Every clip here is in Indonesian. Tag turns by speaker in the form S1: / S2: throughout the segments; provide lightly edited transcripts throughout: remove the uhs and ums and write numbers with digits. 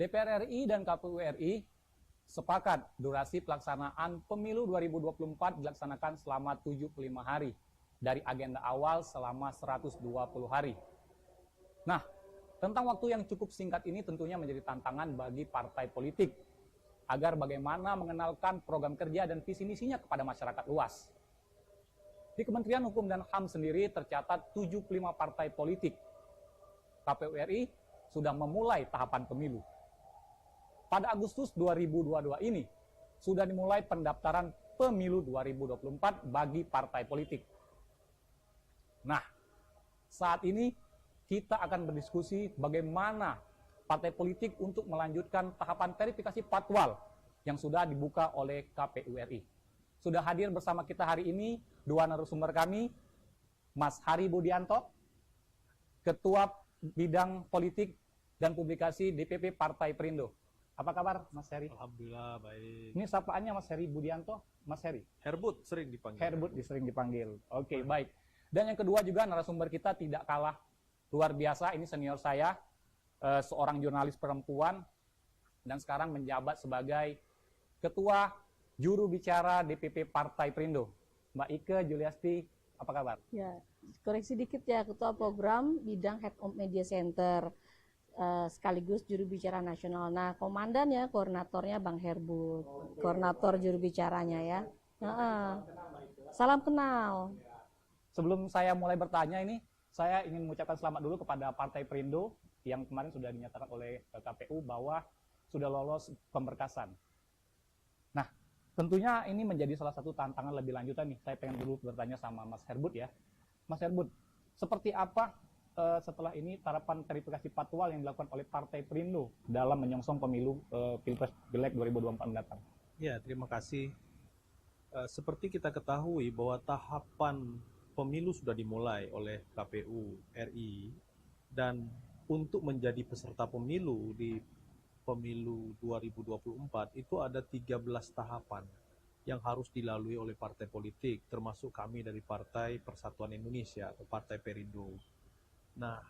S1: DPR RI dan KPU RI sepakat durasi pelaksanaan pemilu 2024 dilaksanakan selama 75 hari dari agenda awal selama 120 hari. Nah, tentang waktu yang cukup singkat ini tentunya menjadi tantangan bagi partai politik agar bagaimana mengenalkan program kerja dan visi misinya kepada masyarakat luas. Di Kementerian Hukum dan HAM sendiri tercatat 75 partai politik. KPU RI sudah memulai tahapan pemilu. Pada Agustus 2022 ini, sudah dimulai pendaftaran pemilu 2024 bagi partai politik. Nah, saat ini kita akan berdiskusi bagaimana partai politik untuk melanjutkan tahapan verifikasi patwal yang sudah dibuka oleh KPU RI. Sudah hadir bersama kita hari ini dua narasumber kami, Mas Hari Budianto, Ketua Bidang Politik dan Publikasi DPP Partai Perindo. Apa kabar, Mas Heri?
S2: Alhamdulillah, baik.
S1: Ini sapaannya Mas Heri Budianto, Mas Heri?
S2: Herbut sering dipanggil.
S1: Herbut sering dipanggil. Oke, baik. Dan yang kedua juga narasumber kita tidak kalah luar biasa. Ini senior saya, seorang jurnalis perempuan, dan sekarang menjabat sebagai Ketua Juru Bicara DPP Partai Perindo. Mbak Ike Juliasti, apa kabar?
S3: Ya, koreksi dikit ya, Ketua Program Bidang Head of Media Center. Sekaligus juru bicara nasional. Nah, komandan ya, koordinatornya Bang Herbut, koordinator juru bicaranya ya. Salam kenal.
S1: Sebelum saya mulai bertanya ini, saya ingin mengucapkan selamat dulu kepada Partai Perindo yang kemarin sudah dinyatakan oleh KPU bahwa sudah lolos pemberkasan. Nah, tentunya ini menjadi salah satu tantangan lebih lanjutan nih. Saya pengen dulu bertanya sama Mas Herbut ya. Mas Herbut, seperti apa setelah ini tahapan verifikasi patwal yang dilakukan oleh Partai Perindo dalam menyongsong pemilu Pilpres Pileg 2024 mendatang?
S2: Ya, terima kasih. Seperti kita ketahui bahwa tahapan pemilu sudah dimulai oleh KPU RI, dan untuk menjadi peserta pemilu di pemilu 2024 itu ada 13 tahapan yang harus dilalui oleh partai politik, termasuk kami dari Partai Persatuan Indonesia atau Partai Perindo. Nah,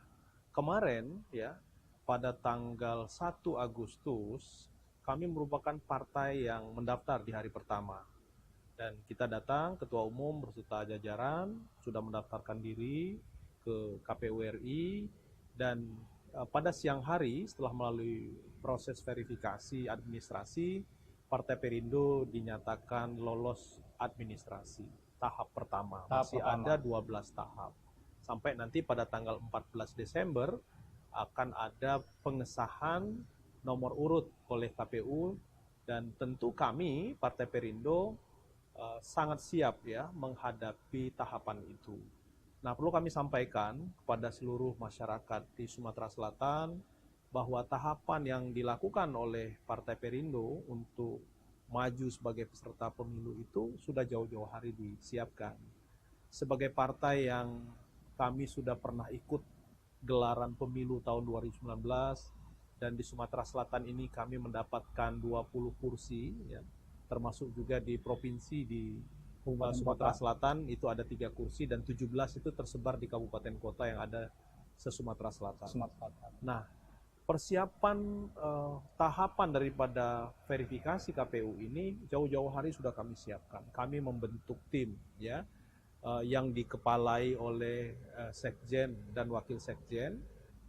S2: kemarin ya, pada tanggal 1 Agustus, kami merupakan partai yang mendaftar di hari pertama. Dan kita datang, Ketua Umum berserta jajaran, sudah mendaftarkan diri ke KPU RI, dan pada siang hari setelah melalui proses verifikasi administrasi, Partai Perindo dinyatakan lolos administrasi tahap pertama. Masih ada 12 tahap. Sampai nanti pada tanggal 14 Desember akan ada pengesahan nomor urut oleh KPU, dan tentu kami Partai Perindo sangat siap ya menghadapi tahapan itu. Nah, perlu kami sampaikan kepada seluruh masyarakat di Sumatera Selatan bahwa tahapan yang dilakukan oleh Partai Perindo untuk maju sebagai peserta pemilu itu sudah jauh-jauh hari disiapkan. Sebagai partai yang kami sudah pernah ikut gelaran pemilu tahun 2019, dan di Sumatera Selatan ini kami mendapatkan 20 kursi, ya, termasuk juga di provinsi di Sumatera Selatan itu ada 3 kursi, dan 17 itu tersebar di kabupaten kota yang ada se-Sumatera Selatan. Nah, persiapan tahapan daripada verifikasi KPU ini jauh-jauh hari sudah kami siapkan. Kami membentuk tim ya, yang dikepalai oleh Sekjen dan Wakil Sekjen,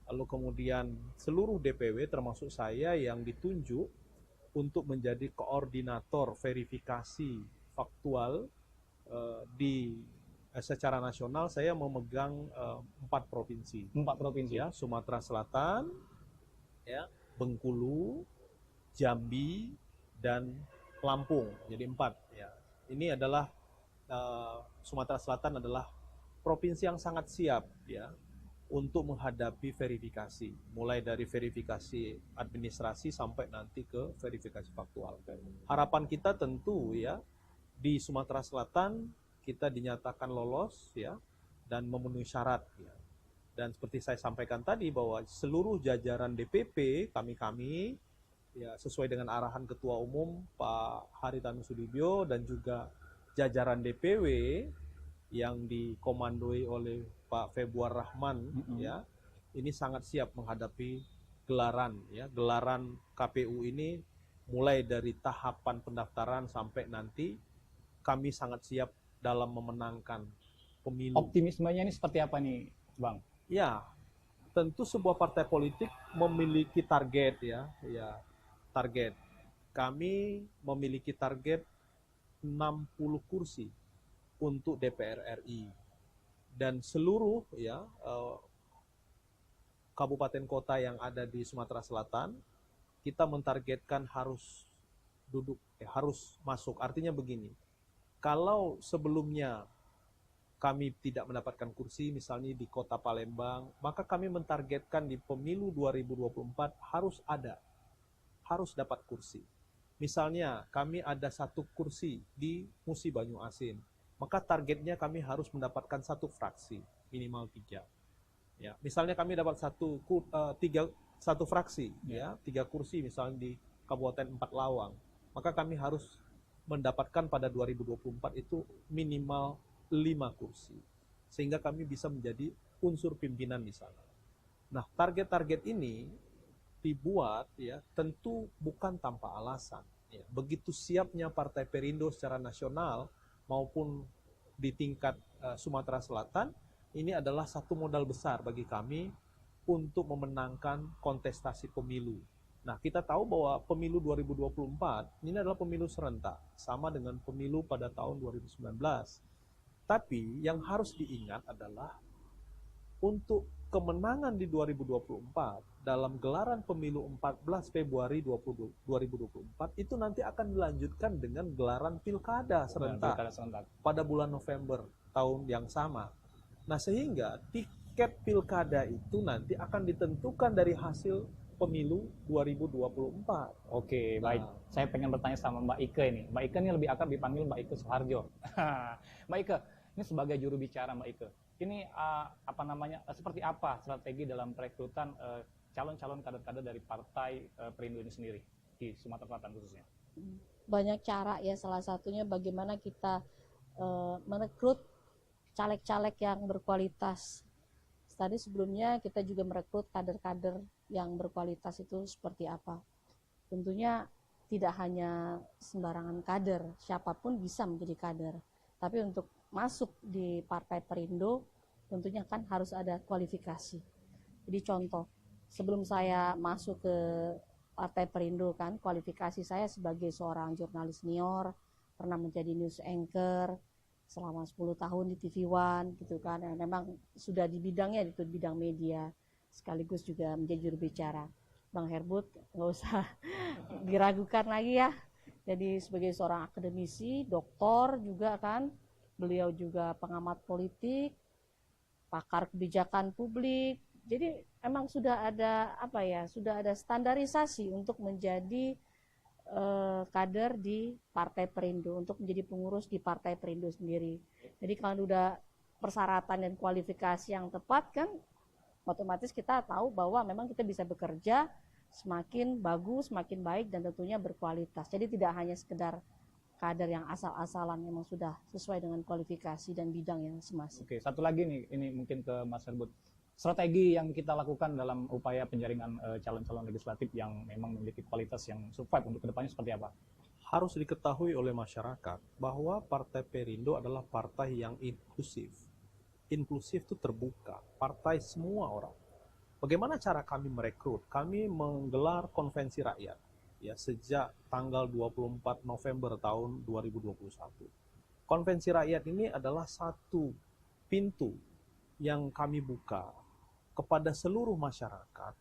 S2: lalu kemudian seluruh DPW termasuk saya yang ditunjuk untuk menjadi koordinator verifikasi faktual secara nasional. Saya memegang 4 provinsi.
S1: 4 provinsi
S2: ya, Sumatera Selatan, ya, Bengkulu, Jambi, dan Lampung. Jadi 4 ya. Ini adalah Sumatera Selatan adalah provinsi yang sangat siap ya untuk menghadapi verifikasi, mulai dari verifikasi administrasi sampai nanti ke verifikasi faktual. Harapan kita tentu ya di Sumatera Selatan kita dinyatakan lolos ya dan memenuhi syarat ya. Dan seperti saya sampaikan tadi bahwa seluruh jajaran DPP kami ya sesuai dengan arahan Ketua Umum Pak Haritanu Sudibyo dan juga jajaran DPW yang dikomandoi oleh Pak Februar Rahman ya, ini sangat siap menghadapi gelaran, ya, gelaran KPU ini mulai dari tahapan pendaftaran sampai nanti kami sangat siap dalam memenangkan pemilu.
S1: Optimismenya ini seperti apa nih, Bang?
S2: Ya, tentu sebuah partai politik memiliki target, target. Kami memiliki target 60 kursi untuk DPR RI, dan seluruh kabupaten kota yang ada di Sumatera Selatan kita mentargetkan harus harus masuk. Artinya begini, kalau sebelumnya kami tidak mendapatkan kursi misalnya di kota Palembang, maka kami mentargetkan di pemilu 2024 harus dapat kursi. Misalnya kami ada 1 kursi di Musi Banyu Asin, maka targetnya kami harus mendapatkan 1 fraksi, minimal 3. Ya, misalnya kami dapat 1 fraksi, 3 kursi misalnya di Kabupaten 4 Lawang, maka kami harus mendapatkan pada 2024 itu minimal 5 kursi, sehingga kami bisa menjadi unsur pimpinan di sana. Nah, target-target ini dibuat tentu bukan tanpa alasan. Begitu siapnya Partai Perindo secara nasional maupun di tingkat Sumatera Selatan, ini adalah satu modal besar bagi kami untuk memenangkan kontestasi pemilu. Nah, kita tahu bahwa pemilu 2024 ini adalah pemilu serentak, sama dengan pemilu pada tahun 2019. Tapi yang harus diingat adalah untuk kemenangan di 2024 dalam gelaran pemilu 14 Februari 2024 itu nanti akan dilanjutkan dengan gelaran pilkada serentak pada bulan November tahun yang sama. Nah, sehingga tiket pilkada itu nanti akan ditentukan dari hasil pemilu 2024.
S1: Oke, baik. Saya pengen bertanya sama Mbak Ike ini. Mbak Ike ini lebih akrab dipanggil Mbak Ike Soeharjo. Mbak Ike, ini sebagai juru bicara Mbak Ike, ini seperti apa strategi dalam perekrutan calon-calon kader-kader dari Partai Perindo ini sendiri di Sumatera Selatan khususnya?
S3: Banyak cara ya, salah satunya bagaimana kita merekrut caleg-caleg yang berkualitas. Tadi sebelumnya kita juga merekrut kader-kader yang berkualitas itu seperti apa. Tentunya tidak hanya sembarangan kader, siapapun bisa menjadi kader. Tapi untuk masuk di Partai Perindo tentunya kan harus ada kualifikasi. Jadi contoh, sebelum saya masuk ke Partai Perindo kan kualifikasi saya sebagai seorang jurnalis senior, pernah menjadi news anchor selama 10 tahun di TV One gitu kan. Ya, memang sudah di bidangnya itu bidang media, sekaligus juga menjadi juru bicara. Bang Herbut nggak usah diragukan lagi ya. Jadi sebagai seorang akademisi, doktor juga kan, beliau juga pengamat politik, pakar kebijakan publik. Jadi emang sudah ada sudah ada standarisasi untuk menjadi kader di Partai Perindo, untuk menjadi pengurus di Partai Perindo sendiri. Jadi kalau udah persyaratan dan kualifikasi yang tepat kan, otomatis kita tahu bahwa memang kita bisa bekerja semakin bagus, semakin baik, dan tentunya berkualitas. Jadi tidak hanya sekedar kader yang asal-asalan, memang sudah sesuai dengan kualifikasi dan bidang yang semasif.
S1: Oke, satu lagi nih, ini mungkin ke Mas Herbut. Strategi yang kita lakukan dalam upaya penjaringan calon-calon legislatif yang memang memiliki kualitas yang survive untuk kedepannya seperti apa?
S2: Harus diketahui oleh masyarakat bahwa Partai Perindo adalah partai yang inklusif. Inklusif itu terbuka, partai semua orang. Bagaimana cara kami merekrut? Kami menggelar konvensi rakyat ya sejak tanggal 24 November tahun 2021. Konvensi rakyat ini adalah satu pintu yang kami buka kepada seluruh masyarakat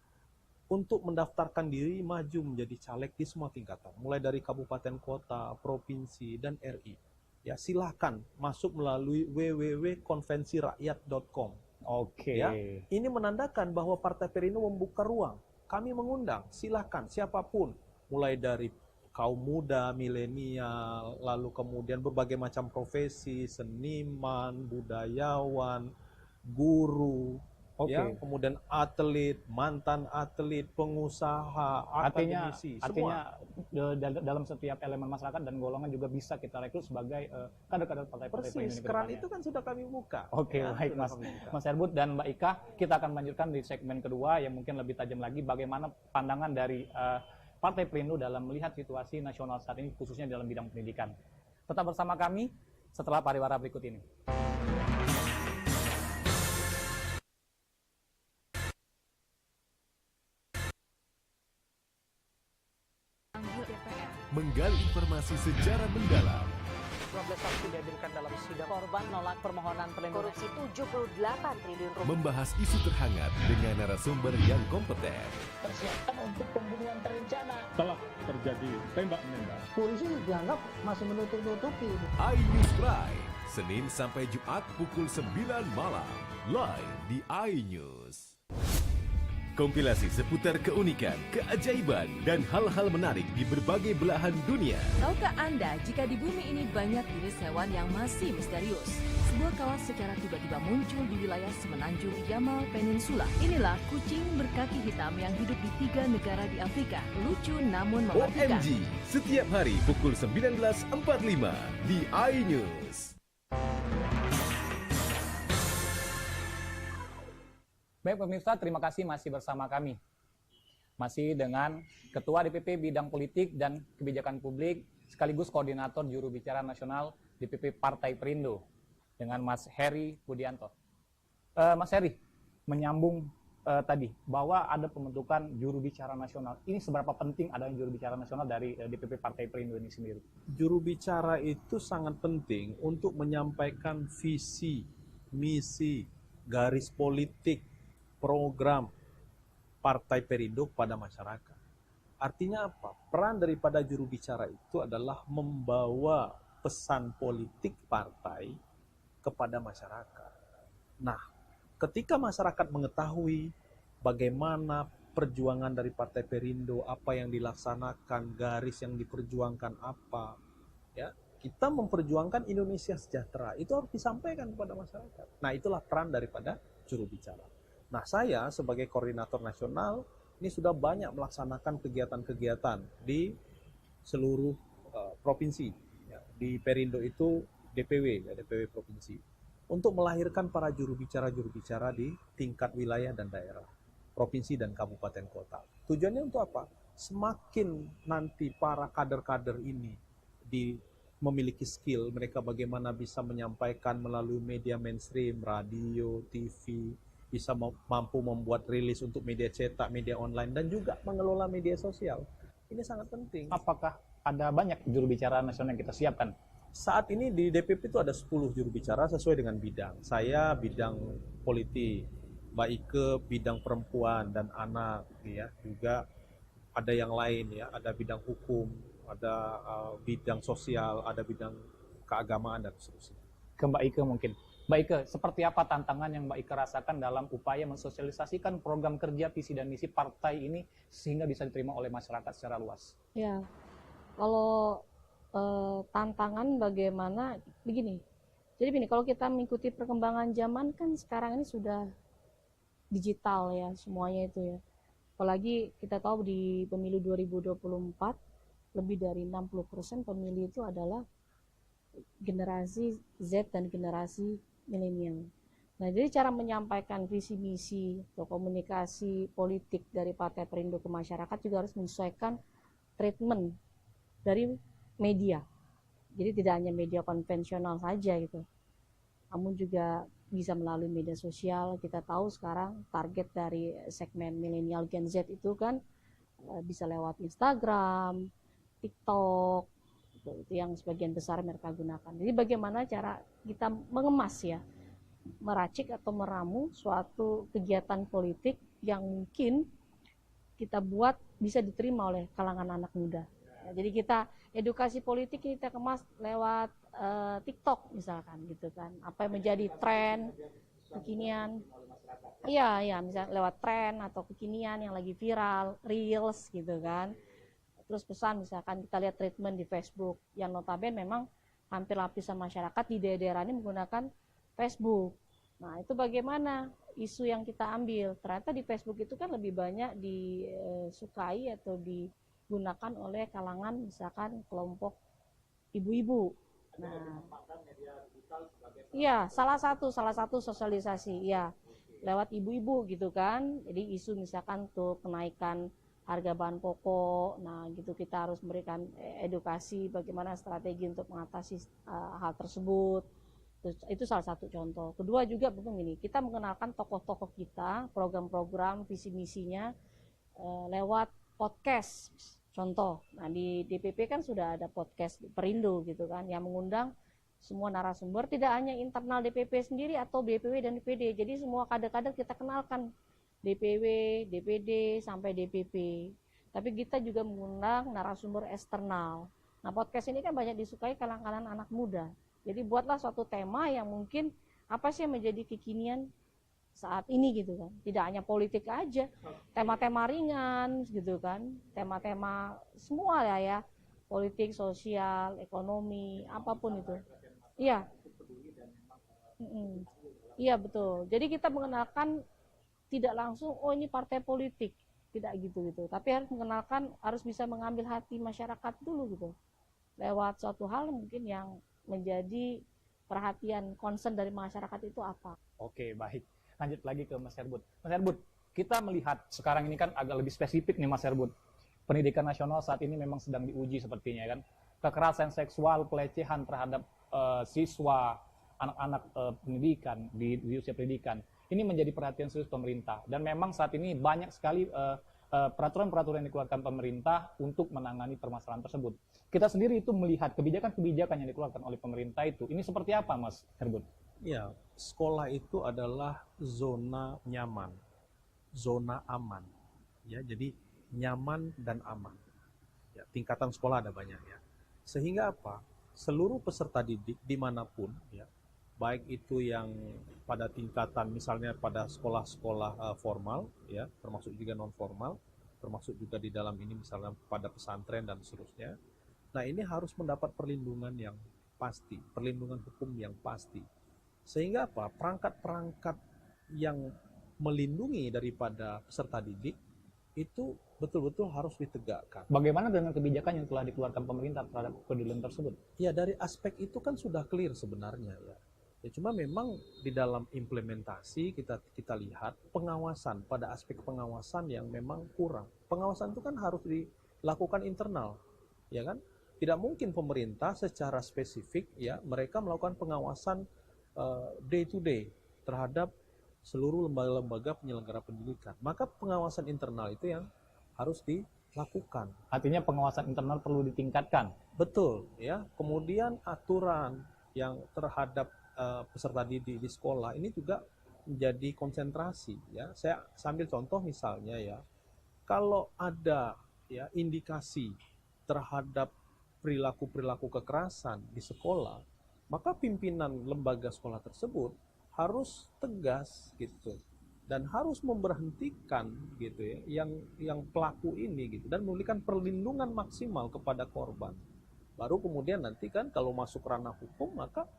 S2: untuk mendaftarkan diri maju menjadi caleg di semua tingkatan, mulai dari kabupaten kota, provinsi, dan RI. Ya, silakan masuk melalui www.konvensirakyat.com.
S1: Oke.
S2: Ya, ini menandakan bahwa Partai Perindo membuka ruang. Kami mengundang, silakan siapapun, mulai dari kaum muda, milenial, lalu kemudian berbagai macam profesi, seniman, budayawan, guru, ya, kemudian atlet, mantan atlet, pengusaha, akademisi,
S1: artinya dalam setiap elemen masyarakat dan golongan juga bisa kita rekrut sebagai kader-kader partai-partai Perindo.
S2: Persis, keran itu kan sudah kami buka.
S1: Baik Mas Herbut dan Mbak Ika, kita akan lanjutkan di segmen kedua yang mungkin lebih tajam lagi bagaimana pandangan dari Partai Perindo dalam melihat situasi nasional saat ini khususnya dalam bidang pendidikan. Tetap bersama kami setelah pariwara berikut ini.
S4: Menggali informasi secara mendalam.
S5: 12 saksi dihadirkan dalam sidang. Korban nolak permohonan perlindungan.
S6: Korupsi 78 triliun rupiah.
S4: Membahas isu terhangat dengan narasumber yang kompeten.
S5: Persiapan untuk pembunuhan terencana.
S7: Telah terjadi tembak-menembak.
S5: Polisi dianggap masih menutup-nutupi.
S4: iNews Prime, Senin sampai Jumat pukul 9 malam. Live di iNews. Kompilasi seputar keunikan, keajaiban, dan hal-hal menarik di berbagai belahan dunia.
S8: Tahukah Anda jika di bumi ini banyak jenis hewan yang masih misterius? Sebuah kawas secara tiba-tiba muncul di wilayah semenanjung Yamal Peninsula. Inilah kucing berkaki hitam yang hidup di 3 negara di Afrika. Lucu namun mematikan.
S4: OMG, setiap hari pukul 19.45 di iNews.
S1: Baik pemirsa, terima kasih masih bersama kami. Masih dengan Ketua DPP Bidang Politik dan Kebijakan Publik sekaligus Koordinator Juru Bicara Nasional DPP Partai Perindo dengan Mas Heri Budianto. Mas Heri, menyambung tadi bahwa ada pembentukan Juru Bicara Nasional. Ini seberapa penting adanya Juru Bicara Nasional dari DPP Partai Perindo ini sendiri?
S2: Juru bicara itu sangat penting untuk menyampaikan visi, misi, garis politik, program Partai Perindo kepada masyarakat. Artinya apa? Peran daripada juru bicara itu adalah membawa pesan politik partai kepada masyarakat. Nah, ketika masyarakat mengetahui bagaimana perjuangan dari Partai Perindo, apa yang dilaksanakan, garis yang diperjuangkan apa, ya, kita memperjuangkan Indonesia sejahtera, itu harus disampaikan kepada masyarakat. Nah, itulah peran daripada juru bicara. Nah, saya sebagai koordinator nasional ini sudah banyak melaksanakan kegiatan-kegiatan di seluruh provinsi. Ya, di Perindo itu DPW, ya, DPW provinsi, untuk melahirkan para juru bicara di tingkat wilayah dan daerah, provinsi dan kabupaten kota. Tujuannya untuk apa? Semakin nanti para kader-kader ini memiliki skill, mereka bagaimana bisa menyampaikan melalui media mainstream, radio, TV, bisa mampu membuat rilis untuk media cetak, media online, dan juga mengelola media sosial. Ini sangat penting.
S1: Apakah ada banyak juru bicara nasional yang kita siapkan?
S2: Saat ini di DPP itu ada 10 juru bicara sesuai dengan bidang. Saya bidang politik, Mbak Ike bidang perempuan dan anak, ya. Juga ada yang lain, ya. Ada bidang hukum, ada bidang sosial, ada bidang keagamaan dan seterusnya.
S1: Ke Mbak Ike mungkin. Mbak Ike, seperti apa tantangan yang Mbak Ike rasakan dalam upaya mensosialisasikan program kerja, visi dan misi partai ini sehingga bisa diterima oleh masyarakat secara luas?
S3: Ya, kalau tantangan bagaimana begini. Jadi begini, kalau kita mengikuti perkembangan zaman kan sekarang ini sudah digital ya semuanya itu ya. Apalagi kita tahu di pemilu 2024 lebih dari 60% pemilih itu adalah generasi Z dan generasi milenial. Nah, jadi cara menyampaikan visi misi atau komunikasi politik dari Partai Perindo ke masyarakat juga harus menyesuaikan treatment dari media. Jadi tidak hanya media konvensional saja gitu, namun juga bisa melalui media sosial. Kita tahu sekarang target dari segmen milenial Gen Z itu kan bisa lewat Instagram, TikTok, itu yang sebagian besar mereka gunakan. Jadi bagaimana cara kita mengemas ya, meracik atau meramu suatu kegiatan politik yang mungkin kita buat bisa diterima oleh kalangan anak muda. Ya, jadi kita edukasi politik kita kemas lewat TikTok misalkan gitu kan. Apa yang menjadi tren kekinian? Iya, misalnya lewat tren atau kekinian yang lagi viral, reels gitu kan. Terus pesan misalkan kita lihat treatment di Facebook yang notabene memang hampir lapisan masyarakat di daerah ini menggunakan Facebook. Nah, itu bagaimana isu yang kita ambil. Ternyata di Facebook itu kan lebih banyak disukai atau digunakan oleh kalangan misalkan kelompok ibu-ibu. Nah, iya, salah satu sosialisasi, ya, lewat ibu-ibu gitu kan. Jadi isu misalkan tuh kenaikan harga bahan pokok, nah gitu kita harus memberikan edukasi bagaimana strategi untuk mengatasi hal tersebut. Terus, itu salah satu contoh. Kedua juga begini, kita mengenalkan tokoh-tokoh kita, program-program, visi misinya lewat podcast. Contoh, nah di DPP kan sudah ada podcast Perindo gitu kan, yang mengundang semua narasumber, tidak hanya internal DPP sendiri atau BPW dan DPD. Jadi semua kader-kader kita kenalkan, DPW, DPD sampai DPP. Tapi kita juga mengundang narasumber eksternal. Nah, podcast ini kan banyak disukai kalangan anak muda. Jadi buatlah suatu tema yang mungkin apa sih yang menjadi kekinian saat ini gitu kan. Tidak hanya politik aja, tema-tema ringan gitu kan, tema-tema semua ya, politik, sosial, ekonomi, apapun itu. Iya. Iya betul. Jadi kita mengenalkan tidak langsung, oh ini partai politik, tidak gitu. Tapi harus mengenalkan, harus bisa mengambil hati masyarakat dulu gitu. Lewat suatu hal mungkin yang menjadi perhatian, concern dari masyarakat itu apa.
S1: Oke, baik. Lanjut lagi ke Mas Herbut. Mas Herbut, kita melihat sekarang ini kan agak lebih spesifik nih Mas Herbut. Pendidikan nasional saat ini memang sedang diuji sepertinya kan. Kekerasan seksual, pelecehan terhadap siswa, anak-anak pendidikan di usia pendidikan. Ini menjadi perhatian serius pemerintah. Dan memang saat ini banyak sekali peraturan-peraturan yang dikeluarkan pemerintah untuk menangani permasalahan tersebut. Kita sendiri itu melihat kebijakan-kebijakan yang dikeluarkan oleh pemerintah itu, ini seperti apa Mas Herbut?
S2: Ya, sekolah itu adalah zona nyaman, zona aman. Ya, jadi nyaman dan aman. Ya, tingkatan sekolah ada banyak ya. Sehingga apa? Seluruh peserta didik dimanapun, ya, baik itu yang pada tingkatan misalnya pada sekolah-sekolah formal, ya, termasuk juga non formal, termasuk juga di dalam ini misalnya pada pesantren dan seterusnya. Nah, ini harus mendapat perlindungan yang pasti, perlindungan hukum yang pasti. Sehingga apa? Perangkat-perangkat yang melindungi daripada peserta didik itu betul-betul harus ditegakkan.
S1: Bagaimana dengan kebijakan yang telah dikeluarkan pemerintah terhadap perlindungan tersebut?
S2: Ya, dari aspek itu kan sudah clear sebenarnya ya. Ya, cuma memang di dalam implementasi kita lihat pengawasan, pada aspek pengawasan yang memang kurang. Pengawasan itu kan harus dilakukan internal, ya kan? Tidak mungkin pemerintah secara spesifik ya mereka melakukan pengawasan day to day terhadap seluruh lembaga-lembaga penyelenggara pendidikan. Maka pengawasan internal itu yang harus dilakukan.
S1: Artinya pengawasan internal perlu ditingkatkan.
S2: Betul, ya. Kemudian aturan yang terhadap peserta didik di sekolah ini juga menjadi konsentrasi, ya. Saya sambil contoh misalnya ya, kalau ada ya indikasi terhadap perilaku-perilaku kekerasan di sekolah, maka pimpinan lembaga sekolah tersebut harus tegas gitu dan harus memberhentikan gitu ya yang pelaku ini gitu dan memberikan perlindungan maksimal kepada korban. Baru kemudian nanti kan kalau masuk ranah hukum maka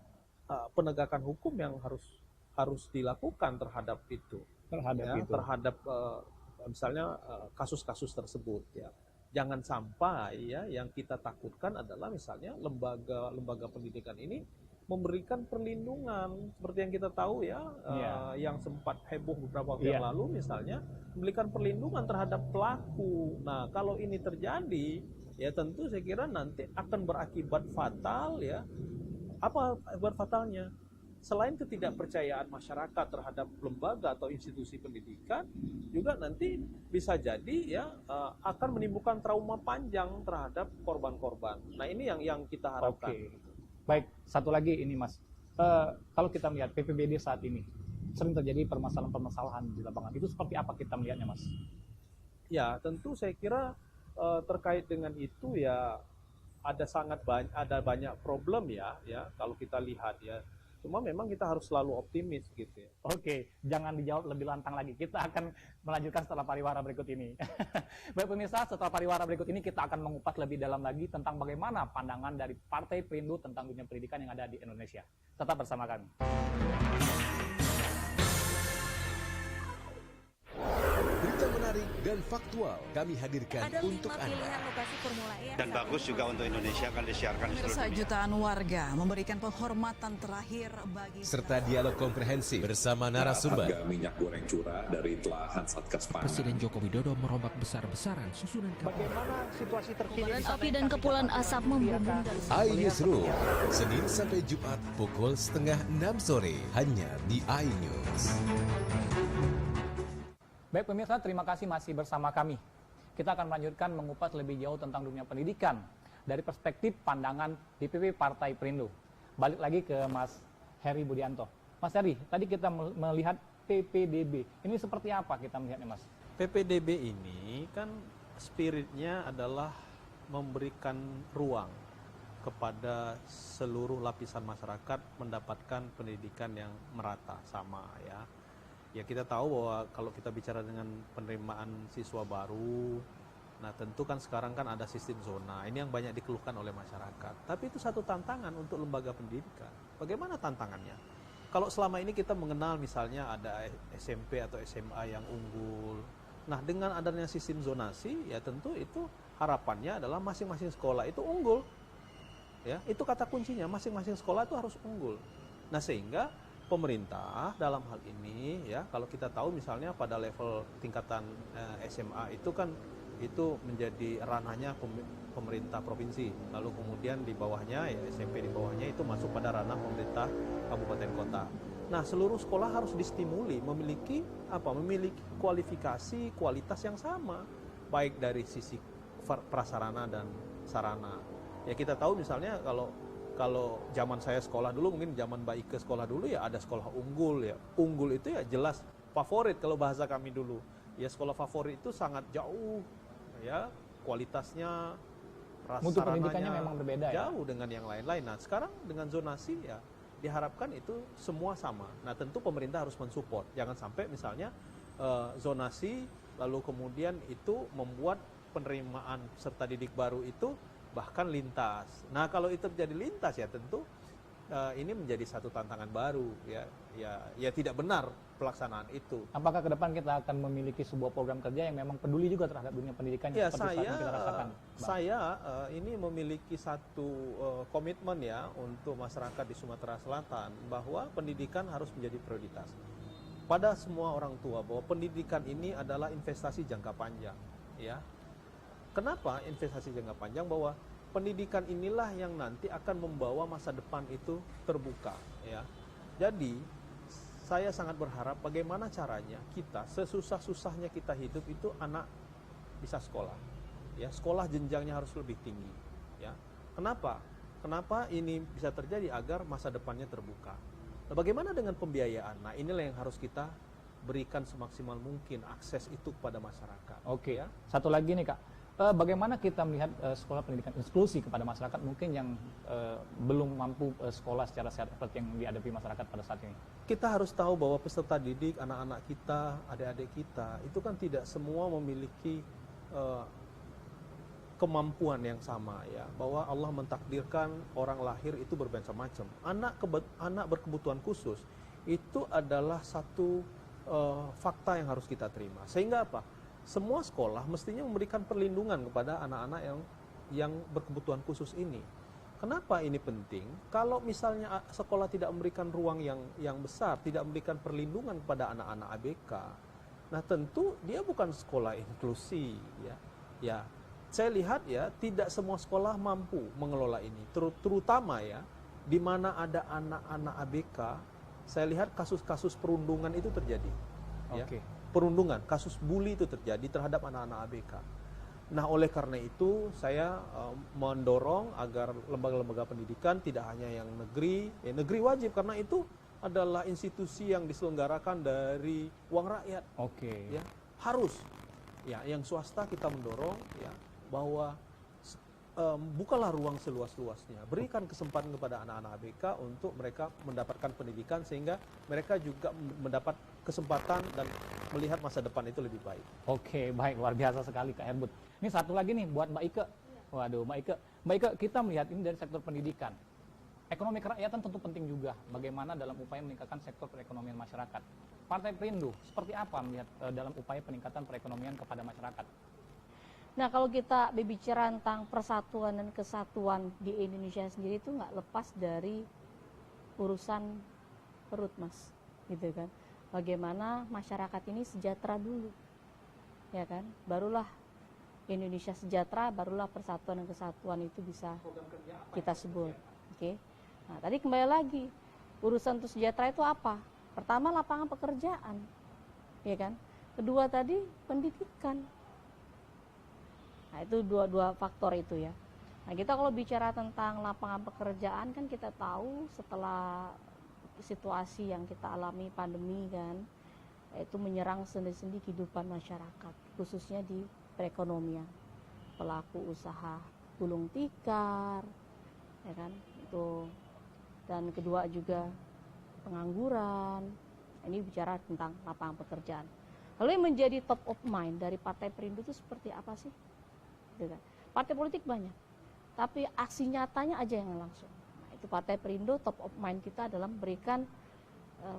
S2: penegakan hukum yang harus dilakukan terhadap itu. Terhadap misalnya kasus-kasus tersebut ya. Jangan sampai ya yang kita takutkan adalah misalnya lembaga pendidikan ini memberikan perlindungan seperti yang kita tahu ya, yang sempat heboh beberapa waktu yang lalu misalnya memberikan perlindungan terhadap pelaku. Nah, kalau ini terjadi ya tentu saya kira nanti akan berakibat fatal ya. Apa akibat fatalnya? Selain ketidakpercayaan masyarakat terhadap lembaga atau institusi pendidikan, juga nanti bisa jadi ya akan menimbulkan trauma panjang terhadap korban-korban. Nah, ini yang kita harapkan.
S1: Oke. Baik, satu lagi ini Mas. Kalau kita melihat PPBD saat ini sering terjadi permasalahan-permasalahan di lapangan. Itu seperti apa kita melihatnya, Mas?
S2: Ya, tentu saya kira terkait dengan itu ya ada banyak problem ya kalau kita lihat ya. Cuma memang kita harus selalu optimis gitu ya.
S1: Oke, jangan dijawab lebih lantang lagi. Kita akan melanjutkan setelah pariwara berikut ini. Baik pemirsa, setelah pariwara berikut ini kita akan mengupas lebih dalam lagi tentang bagaimana pandangan dari Partai Perindo tentang dunia pendidikan yang ada di Indonesia. Tetap bersama kami.
S4: menarik dan faktual kami hadirkan
S9: Ada
S4: untuk
S9: 5
S4: Anda.
S9: pilihan lokasi Formula E.
S10: Dan bagus juga untuk Indonesia akan disiarkan di seluruh
S11: Pemirsa,
S10: dunia.
S11: jutaan warga memberikan penghormatan terakhir bagi
S4: Serta dialog komprehensif bersama narasumber.
S12: Harga minyak goreng curah dari telahan Satgas Pangan.
S13: Presiden Joko Widodo merombak besar-besaran susunan kapal.
S5: Bagaimana situasi terkini?
S9: Kobaran api dan kepulan asap membumbung dari
S4: iNewsroom, Senin sampai Jumat pukul 5:30 sore hanya di iNews.
S1: Baik pemirsa, terima kasih masih bersama kami. Kita akan melanjutkan mengupas lebih jauh tentang dunia pendidikan dari perspektif pandangan DPP Partai Perindo. Balik lagi ke Mas Heri Budianto. Mas Heri, tadi kita melihat PPDB. Ini seperti apa kita melihatnya, Mas?
S2: PPDB ini kan spiritnya adalah memberikan ruang kepada seluruh lapisan masyarakat mendapatkan pendidikan yang merata, sama ya. Ya kita tahu bahwa kalau kita bicara dengan penerimaan siswa baru, nah tentu kan sekarang kan ada sistem zona, ini yang banyak dikeluhkan oleh masyarakat. Tapi itu satu tantangan untuk lembaga pendidikan. Bagaimana tantangannya? Kalau selama ini kita mengenal misalnya ada SMP atau SMA yang unggul, nah dengan adanya sistem zonasi, ya tentu itu harapannya adalah masing-masing sekolah itu unggul. Ya, itu kata kuncinya, masing-masing sekolah itu harus unggul. Nah sehingga pemerintah dalam hal ini ya kalau kita tahu misalnya pada level tingkatan SMA itu kan itu menjadi ranahnya pemerintah provinsi, lalu kemudian di bawahnya ya SMP di bawahnya itu masuk pada ranah pemerintah kabupaten kota. Nah seluruh sekolah harus distimuli memiliki kualifikasi kualitas yang sama baik dari sisi prasarana dan sarana. Ya kita tahu misalnya kalau zaman saya sekolah dulu, mungkin zaman Mbak Ike sekolah dulu ya ada sekolah unggul ya. Unggul itu ya jelas favorit kalau bahasa kami dulu. Ya sekolah favorit itu sangat jauh ya kualitasnya,
S1: mutu pendidikannya memang berbeda
S2: jauh dengan yang lain-lain. Nah sekarang dengan zonasi ya diharapkan itu semua sama. Nah tentu pemerintah harus mensupport. Jangan sampai misalnya zonasi lalu kemudian itu membuat penerimaan peserta didik baru itu bahkan lintas. Nah kalau itu terjadi lintas ya tentu ini menjadi satu tantangan baru ya tidak benar pelaksanaan itu.
S1: Apakah ke depan kita akan memiliki sebuah program kerja yang memang peduli juga terhadap dunia pendidikan
S2: ya,
S1: seperti saat ini kita rasakan?
S2: Saya ini memiliki satu komitmen ya untuk masyarakat di Sumatera Selatan bahwa pendidikan harus menjadi prioritas pada semua orang tua, bahwa pendidikan ini adalah investasi jangka panjang ya. Kenapa investasi jangka panjang? Bahwa pendidikan inilah yang nanti akan membawa masa depan itu terbuka ya. Jadi saya sangat berharap bagaimana caranya kita sesusah-susahnya kita hidup itu anak bisa sekolah ya, sekolah jenjangnya harus lebih tinggi ya. Kenapa ini bisa terjadi? Agar masa depannya terbuka. Nah, bagaimana dengan pembiayaan? Nah inilah yang harus kita berikan semaksimal mungkin akses itu kepada masyarakat.
S1: Oke
S2: ya.
S1: Satu lagi nih Kak, bagaimana kita melihat sekolah pendidikan inklusi kepada masyarakat mungkin yang belum mampu sekolah secara sehat seperti yang dihadapi masyarakat pada saat ini?
S2: Kita harus tahu bahwa peserta didik, anak-anak kita, adik-adik kita, itu kan tidak semua memiliki kemampuan yang sama ya. Bahwa Allah mentakdirkan orang lahir itu bermacam-macam. Anak berkebutuhan khusus itu adalah satu fakta yang harus kita terima. Sehingga apa? Semua sekolah mestinya memberikan perlindungan kepada anak-anak yang berkebutuhan khusus ini. Kenapa ini penting? Kalau misalnya sekolah tidak memberikan ruang yang besar, tidak memberikan perlindungan kepada anak-anak ABK, nah tentu dia bukan sekolah inklusi ya. Ya, saya lihat ya tidak semua sekolah mampu mengelola ini. Terutama ya di mana ada anak-anak ABK, saya lihat kasus-kasus perundungan itu terjadi. Ya. Perundungan, kasus bully itu terjadi terhadap anak-anak ABK. Nah, oleh karena itu saya mendorong agar lembaga-lembaga pendidikan tidak hanya yang negeri wajib karena itu adalah institusi yang diselenggarakan dari uang rakyat. Ya, harus. Ya, yang swasta kita mendorong ya bahwa bukalah ruang seluas-luasnya, berikan kesempatan kepada anak-anak ABK untuk mereka mendapatkan pendidikan sehingga mereka juga mendapat kesempatan dan melihat masa depan itu lebih baik.
S1: Oke, baik, luar biasa sekali Kak Herbut. Ini satu lagi nih buat Mbak Ike. Waduh, Mbak Ike, kita melihat ini dari sektor pendidikan. Ekonomi kerakyatan tentu penting juga, bagaimana dalam upaya meningkatkan sektor perekonomian masyarakat. Partai Perindo seperti apa melihat dalam upaya peningkatan perekonomian kepada masyarakat?
S3: Nah, kalau kita berbicara tentang persatuan dan kesatuan di Indonesia sendiri itu nggak lepas dari urusan perut, Mas, gitu kan. Bagaimana masyarakat ini sejahtera dulu, ya kan? Barulah Indonesia sejahtera, barulah persatuan dan kesatuan itu bisa kita sebut. Oke. Nah, tadi kembali lagi, urusan untuk sejahtera itu apa? Pertama, lapangan pekerjaan, ya kan? Kedua tadi, pendidikan. Nah, itu dua faktor itu ya. Nah, kita kalau bicara tentang lapangan pekerjaan kan kita tahu setelah situasi yang kita alami pandemi kan, itu menyerang sendi-sendi kehidupan masyarakat, khususnya di perekonomian. Pelaku usaha gulung tikar, ya kan, itu. Dan kedua juga pengangguran. Ini bicara tentang lapangan pekerjaan. Lalu yang menjadi top of mind dari Partai Perindo itu seperti apa sih? Gitu kan. Partai politik banyak, tapi aksi nyatanya aja yang langsung. Nah, itu Partai Perindo top of mind kita adalah memberikan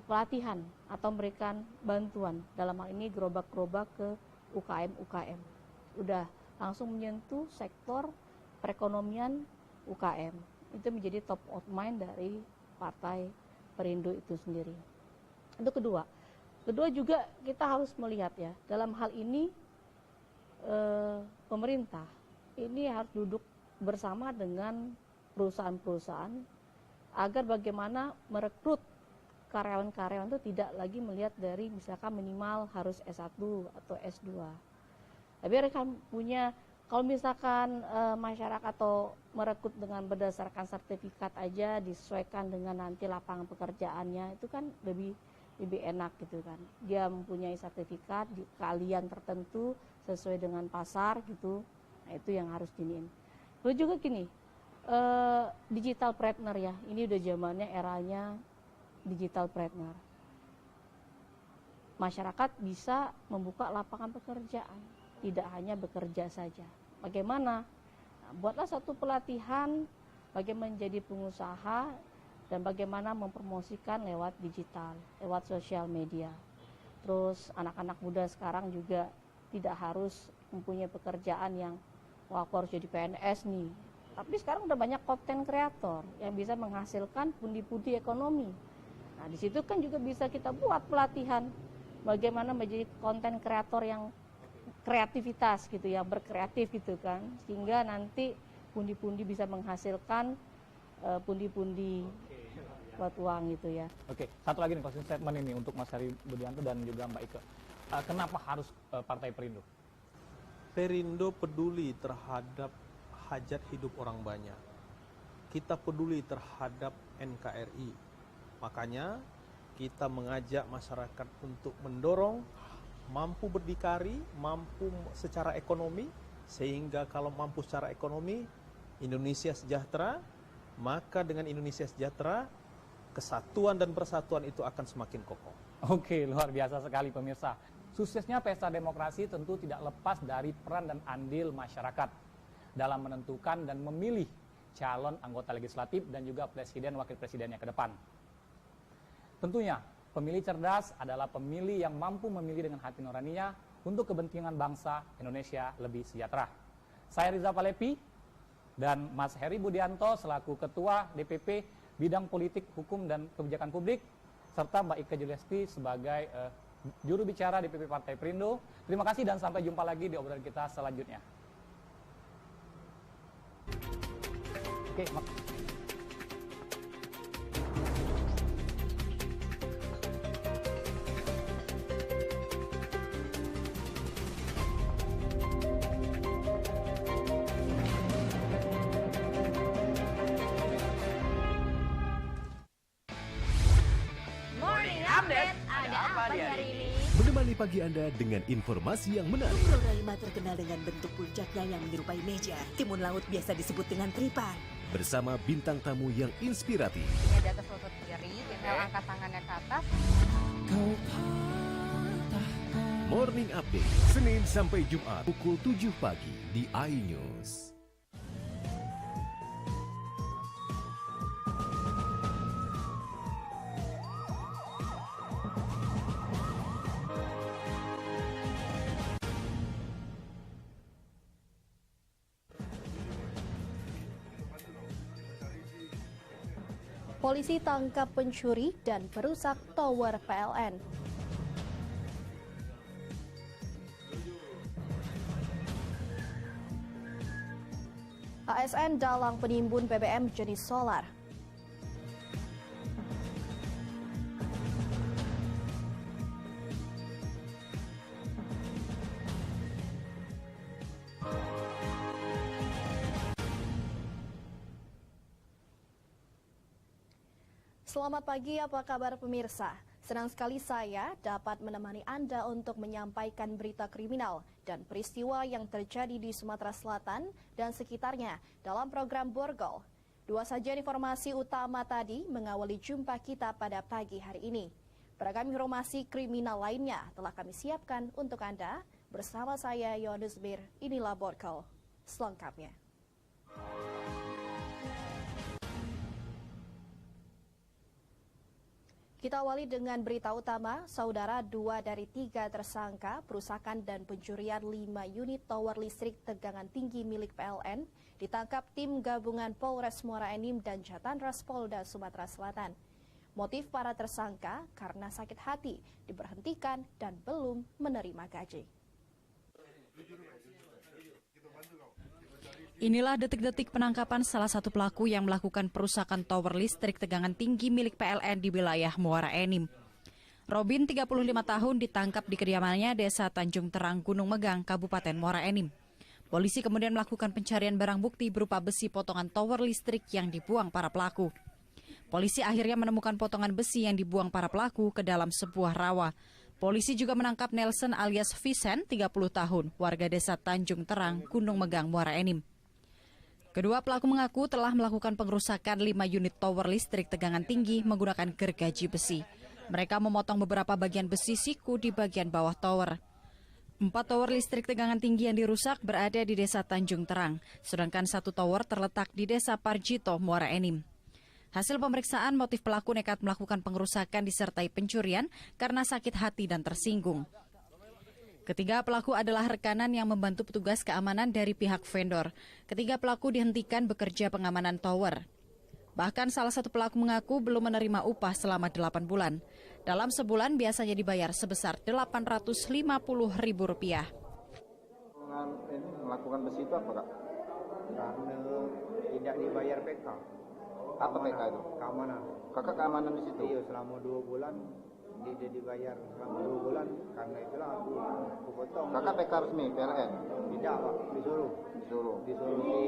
S3: pelatihan atau memberikan bantuan, dalam hal ini gerobak-gerobak ke UKM. Udah langsung menyentuh sektor perekonomian UKM. Itu menjadi top of mind dari Partai Perindo itu sendiri. Itu kedua. Kedua juga kita harus melihat ya, dalam hal ini pemerintah ini harus duduk bersama dengan perusahaan-perusahaan agar bagaimana merekrut karyawan-karyawan itu tidak lagi melihat dari misalkan minimal harus S1 atau S2. Tapi mereka punya, kalau misalkan masyarakat atau merekrut dengan berdasarkan sertifikat aja disesuaikan dengan nanti lapangan pekerjaannya, itu kan lebih enak gitu kan. Dia mempunyai sertifikat di keahlian tertentu sesuai dengan pasar gitu. Nah, itu yang harus diniin. Lalu juga gini, digital partner ya, ini udah zamannya eranya digital partner. Masyarakat bisa membuka lapangan pekerjaan, tidak hanya bekerja saja. Bagaimana? Nah, buatlah satu pelatihan bagaimana menjadi pengusaha dan bagaimana mempromosikan lewat digital, lewat sosial media. Terus anak-anak muda sekarang juga tidak harus mempunyai pekerjaan yang wah aku harus jadi PNS nih. Tapi sekarang udah banyak konten kreator yang bisa menghasilkan pundi-pundi ekonomi. Nah, di situ kan juga bisa kita buat pelatihan bagaimana menjadi konten kreator yang kreativitas gitu, yang berkreatif gitu kan, sehingga nanti pundi-pundi bisa menghasilkan pundi-pundi buat uang gitu ya.
S1: Oke, satu lagi nih closing statement ini untuk Mas Heri Budianto dan juga Mbak Ike. Kenapa harus Partai Perindo?
S2: Perindo peduli terhadap hajat hidup orang banyak. Kita peduli terhadap NKRI. Makanya kita mengajak masyarakat untuk mendorong mampu berdikari, mampu secara ekonomi, sehingga kalau mampu secara ekonomi, Indonesia sejahtera, maka dengan Indonesia sejahtera, kesatuan dan persatuan itu akan semakin kokoh.
S1: Oke, luar biasa sekali pemirsa. Suksesnya pesta demokrasi tentu tidak lepas dari peran dan andil masyarakat dalam menentukan dan memilih calon anggota legislatif dan juga presiden wakil presidennya ke depan. Tentunya, pemilih cerdas adalah pemilih yang mampu memilih dengan hati nuraninya untuk kepentingan bangsa Indonesia lebih sejahtera. Saya Riza Palepi dan Mas Heri Budianto selaku Ketua DPP Bidang Politik, Hukum, dan Kebijakan Publik, serta Mbak Ike Juliasti sebagai juru bicara DPP Partai Perindo. Terima kasih dan sampai jumpa lagi di obrolan kita selanjutnya. Oke,
S6: Morning Update, ada apa di hari ini?
S4: Menemani pagi Anda dengan informasi yang menarik.
S14: Pulau Rima terkenal dengan bentuk puncaknya yang menyerupai meja. Timun laut biasa disebut dengan tripan.
S4: Bersama bintang tamu yang inspiratif.
S6: Ini di atas lutut kiri, tinggal angkat tangannya ke atas.
S4: Morning Update, Senin sampai Jumat pukul 7 pagi di iNews.
S15: Polisi tangkap pencuri dan perusak tower PLN. ASN dalang penimbun BBM jenis solar. Selamat pagi, apa kabar pemirsa? Senang sekali saya dapat menemani Anda untuk menyampaikan berita kriminal dan peristiwa yang terjadi di Sumatera Selatan dan sekitarnya dalam program Borgol. Dua saja informasi utama tadi mengawali jumpa kita pada pagi hari ini. Beragam informasi kriminal lainnya telah kami siapkan untuk Anda. Bersama saya Yonus Bir, inilah Borgol selengkapnya. Kita awali dengan berita utama, saudara 2 dari 3 tersangka perusakan dan pencurian 5 unit tower listrik tegangan tinggi milik PLN ditangkap tim gabungan Polres Muara Enim dan Jatanras Polda Sumatera Selatan. Motif para tersangka karena sakit hati diberhentikan dan belum menerima gaji.
S16: Inilah detik-detik penangkapan salah satu pelaku yang melakukan perusakan tower listrik tegangan tinggi milik PLN di wilayah Muara Enim. Robin, 35 tahun, ditangkap di kediamannya Desa Tanjung Terang, Gunung Megang, Kabupaten Muara Enim. Polisi kemudian melakukan pencarian barang bukti berupa besi potongan tower listrik yang dibuang para pelaku. Polisi akhirnya menemukan potongan besi yang dibuang para pelaku ke dalam sebuah rawa. Polisi juga menangkap Nelson alias Vincent, 30 tahun, warga Desa Tanjung Terang, Gunung Megang, Muara Enim. Kedua pelaku mengaku telah melakukan pengerusakan 5 unit tower listrik tegangan tinggi menggunakan gergaji besi. Mereka memotong beberapa bagian besi siku di bagian bawah tower. 4 tower listrik tegangan tinggi yang dirusak berada di Desa Tanjung Terang, sedangkan 1 tower terletak di Desa Parjito, Muara Enim. Hasil pemeriksaan, motif pelaku nekat melakukan pengerusakan disertai pencurian karena sakit hati dan tersinggung. Ketiga pelaku adalah rekanan yang membantu petugas keamanan dari pihak vendor. Ketiga pelaku dihentikan bekerja pengamanan tower. Bahkan salah satu pelaku mengaku belum menerima upah selama 8 bulan. Dalam sebulan biasanya dibayar sebesar Rp850.000.
S17: Melakukan besi itu apa, Kak?
S18: Karena tidak dibayar PK.
S17: Apa PK itu?
S18: Keamanan.
S17: Kakak keamanan di situ?
S18: Iya, selama 2 bulan. Dia dibayar selama 2 bulan, karena itulah aku potong.
S17: Kakak PK resmi PLN?
S18: Tidak, Pak, disuruh di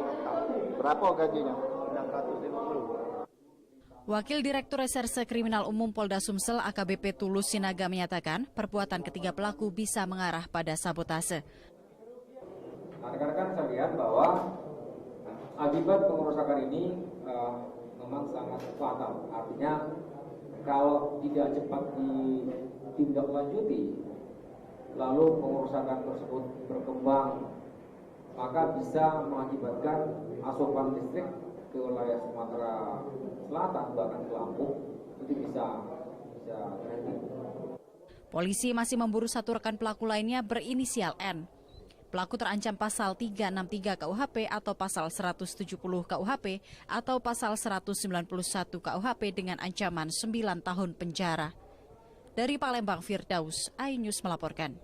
S18: Okta.
S17: Berapa gajinya?
S18: 650.
S16: Wakil Direktur Reserse Kriminal Umum Polda Sumsel AKBP Tulus Sinaga menyatakan perbuatan ketiga pelaku bisa mengarah pada sabotase.
S19: Nah, rekan-rekan saya lihat bahwa akibat pengerusakan ini memang sangat fatal. Artinya kalau tidak cepat ditindaklanjuti, lalu pengerusakan tersebut berkembang, maka bisa mengakibatkan asupan listrik ke wilayah Sumatera Selatan, bahkan ke Lampung, itu bisa terjadi.
S16: Polisi masih memburu satu rekan pelaku lainnya berinisial N. Pelaku terancam pasal 363 KUHP atau pasal 170 KUHP atau pasal 191 KUHP dengan ancaman 9 tahun penjara. Dari Palembang, Firdaus, iNews melaporkan.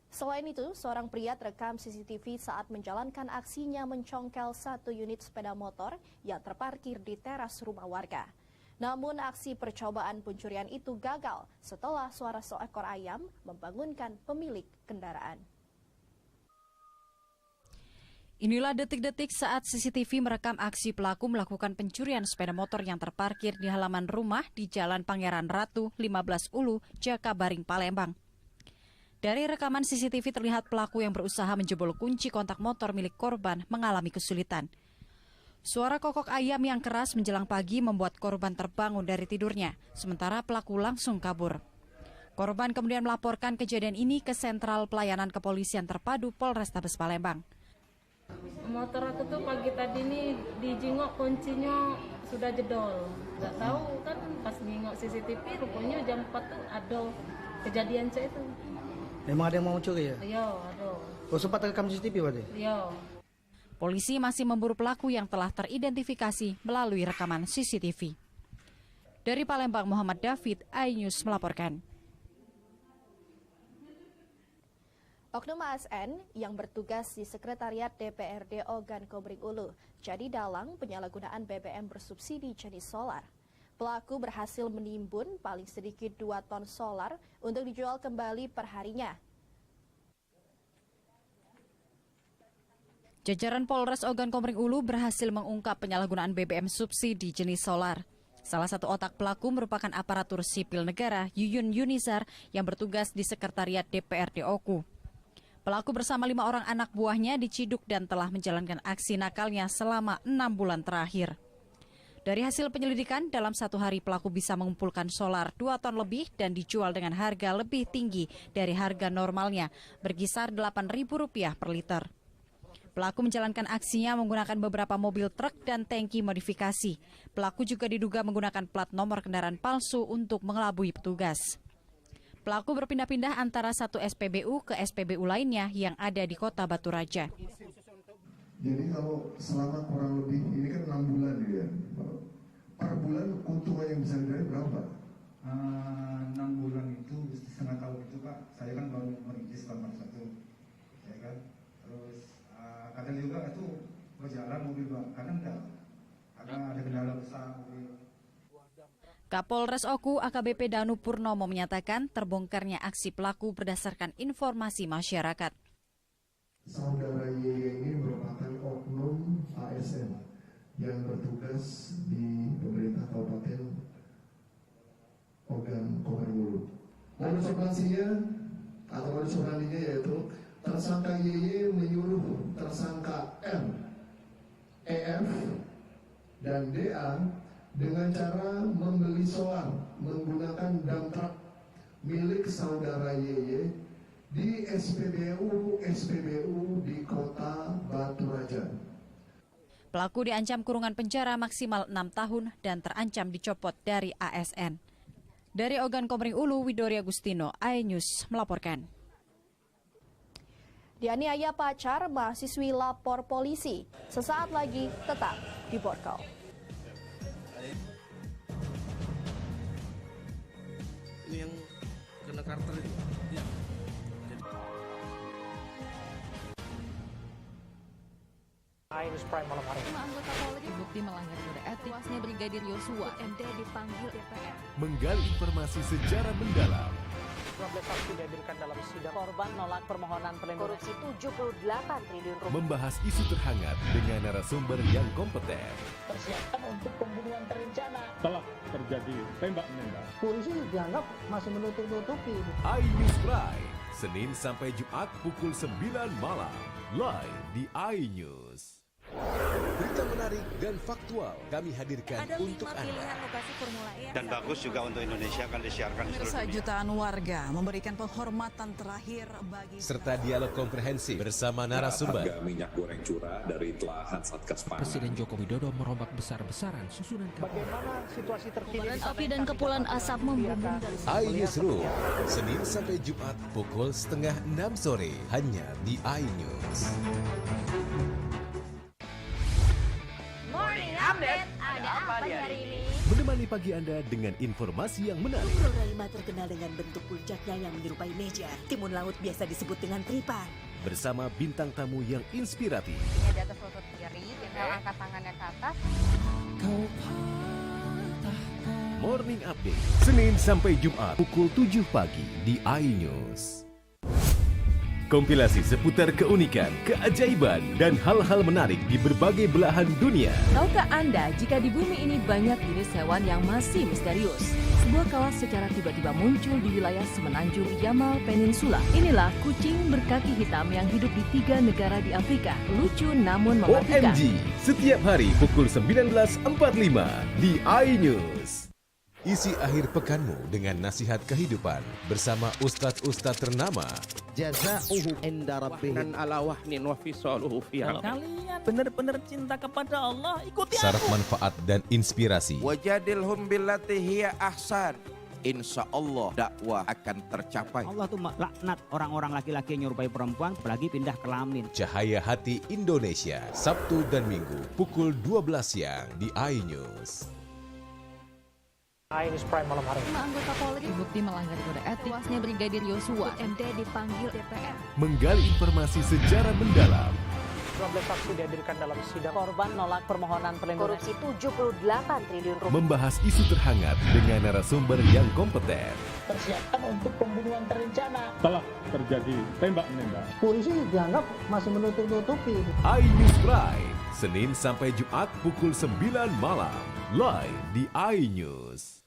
S15: Selain itu, seorang pria terekam CCTV saat menjalankan aksinya mencongkel 1 unit sepeda motor yang terparkir di teras rumah warga. Namun aksi percobaan pencurian itu gagal setelah suara seekor ayam membangunkan pemilik kendaraan.
S16: Inilah detik-detik saat CCTV merekam aksi pelaku melakukan pencurian sepeda motor yang terparkir di halaman rumah di Jalan Pangeran Ratu, 15 Ulu, Jakabaring, Palembang. Dari rekaman CCTV terlihat pelaku yang berusaha menjebol kunci kontak motor milik korban mengalami kesulitan. Suara kokok ayam yang keras menjelang pagi membuat korban terbangun dari tidurnya, sementara pelaku langsung kabur. Korban kemudian melaporkan kejadian ini ke Sentral Pelayanan Kepolisian Terpadu Polrestabes Palembang.
S20: Motor aku tuh pagi tadi nih dijingok kuncinya sudah jedol. Nggak tahu kan pas ngingok CCTV rupanya jam 4 tuh ada kejadian itu.
S21: Memang ada yang mau curi ya?
S20: Iya, ada.
S21: Oh, sempat rekam CCTV berarti?
S20: Iya.
S16: Polisi masih memburu pelaku yang telah teridentifikasi melalui rekaman CCTV. Dari Palembang, Muhammad David, iNews melaporkan.
S15: Oknum ASN yang bertugas di Sekretariat DPRD Ogan Komering Ulu jadi dalang penyalahgunaan BBM bersubsidi jenis solar. Pelaku berhasil menimbun paling sedikit 2 ton solar untuk dijual kembali perharinya.
S16: Jajaran Polres Ogan Komering Ulu berhasil mengungkap penyalahgunaan BBM subsidi jenis solar. Salah satu otak pelaku merupakan aparatur sipil negara Yuyun Yunizar yang bertugas di Sekretariat DPRD Oku. Pelaku bersama 5 orang anak buahnya diciduk dan telah menjalankan aksi nakalnya selama 6 bulan terakhir. Dari hasil penyelidikan, dalam 1 hari pelaku bisa mengumpulkan solar 2 ton lebih dan dijual dengan harga lebih tinggi dari harga normalnya, berkisar Rp8.000 per liter. Pelaku menjalankan aksinya menggunakan beberapa mobil truk dan tangki modifikasi. Pelaku juga diduga menggunakan plat nomor kendaraan palsu untuk mengelabui petugas. Pelaku berpindah-pindah antara satu SPBU ke SPBU lainnya yang ada di Kota Batu Raja.
S21: Jadi kalau selama kurang lebih, ini kan 6 bulan ya, per bulan keuntungan yang bisa diberi berapa?
S22: 6 bulan itu, setengah tahun itu Pak, saya kan baru merintis kamar 1, ya kan. Terus kadang juga itu berjalan mobil Pak, kadang enggak, kadang ada kendala besar mobil.
S16: Kapolres Oku AKBP Danu Purnomo menyatakan terbongkarnya aksi pelaku berdasarkan informasi masyarakat.
S21: Saudara YY ini merupakan oknum ASN yang bertugas di pemerintah Kabupaten Ogan Komering Ulu. Modus operasinya atau modus operandinya yaitu tersangka YY menyuruh tersangka M, EF, dan DA dengan cara membeli solar menggunakan dump truck milik saudara YY di SPBU di Kota Batu Raja.
S16: Pelaku diancam kurungan penjara maksimal 6 tahun dan terancam dicopot dari ASN. Dari Ogan Komering Ulu, Widori Agustino, iNews melaporkan.
S15: Dianiaya pacar, mahasiswi lapor polisi. Sesaat lagi tetap di Borkau.
S23: Yang kena karakter itu. Ya.
S5: iNews Prime malam hari.
S8: 5 anggota Polri bukti melanggar kode etik. Tuasnya Brigadir Yosua MD dipanggil DPR.
S4: Menggali informasi secara mendalam.
S5: 12 saksi dihadirkan dalam sidang. Korban nolak permohonan perlindungan.
S6: Korupsi 78 triliun rupiah.
S4: Membahas isu terhangat dengan narasumber yang kompeten.
S5: Persiapan untuk pembunuhan terencana.
S7: Telah terjadi tembak-menembak.
S5: Polisi dianggap masih menutup-nutupi.
S4: iNews Prime, Senin sampai Jumat pukul 9 malam. Live di iNews. Berita menarik dan faktual kami hadirkan
S11: Ada
S4: untuk
S11: 5
S4: Anda.
S11: pilihan lokasi Formula E.
S10: Dan bagus juga untuk Indonesia akan disiarkan di seluruh dunia.
S11: Jutaan warga memberikan penghormatan terakhir bagi
S4: Serta dialog komprehensif bersama narasumber.
S12: Harga minyak goreng curah dari telahan Satgas Pangan.
S13: Presiden Joko Widodo merombak besar-besaran susunan
S5: Bagaimana situasi terkini?
S9: Kobaran api dan kepulan asap membumbung dari
S4: iNewsroom, Senin sampai Jumat pukul 5:30 sore hanya di iNews.
S6: Morning Update, ada apa di hari ini?
S4: Menemani pagi Anda dengan informasi yang menarik.
S14: Mikroralima terkenal dengan bentuk puncaknya yang menyerupai meja. Timun laut biasa disebut dengan tripar.
S4: Bersama bintang tamu yang inspiratif.
S6: Ini di atas lutut kiri, tinggal angkat tangannya ke atas.
S4: Morning Update, Senin sampai Jumat pukul 7 pagi di iNews. Kompilasi seputar keunikan, keajaiban, dan hal-hal menarik di berbagai belahan dunia.
S8: Tahukah Anda jika di bumi ini banyak jenis hewan yang masih misterius? Sebuah kawas secara tiba-tiba muncul di wilayah semenanjung Yamal Peninsula. Inilah kucing berkaki hitam yang hidup di 3 negara di Afrika. Lucu namun mematikan.
S4: OMG, setiap hari pukul 19.45 di iNews. Isi akhir pekanmu dengan nasihat kehidupan bersama ustadz-ustadz ternama.
S24: Jazauhu inda rabbih dan ala wahnin wa fisaluhu fi
S25: kalian benar-benar cinta kepada Allah, ikuti
S4: Syarat manfaat dan inspirasi.
S24: Wajadilhum billati hiya ahsan. insya Allah dakwah akan tercapai.
S25: Allah tuh laknat orang-orang laki-laki yang nyerupai perempuan, apalagi pindah kelamin.
S4: Cahaya Hati Indonesia, Sabtu dan Minggu pukul 12 siang di iNews.
S5: iNews Prime malam hari.
S8: 5 anggota Polri terbukti melanggar kode etik. Tewasnya Brigadir Yosua, MD dipanggil DPR.
S4: Menggali informasi secara mendalam.
S5: 12 saksi dihadirkan dalam sidang. Korban nolak permohonan perlindungan.
S14: Korupsi 78 triliun rupiah.
S4: Membahas isu terhangat dengan narasumber yang kompeten.
S5: Persiapkan untuk pembunuhan terencana.
S7: Telah terjadi tembak-menembak.
S5: Polisi dianggap masih menutup-nutupi.
S4: iNews Prime, Senin sampai Jumat pukul 9 malam. Live di iNews.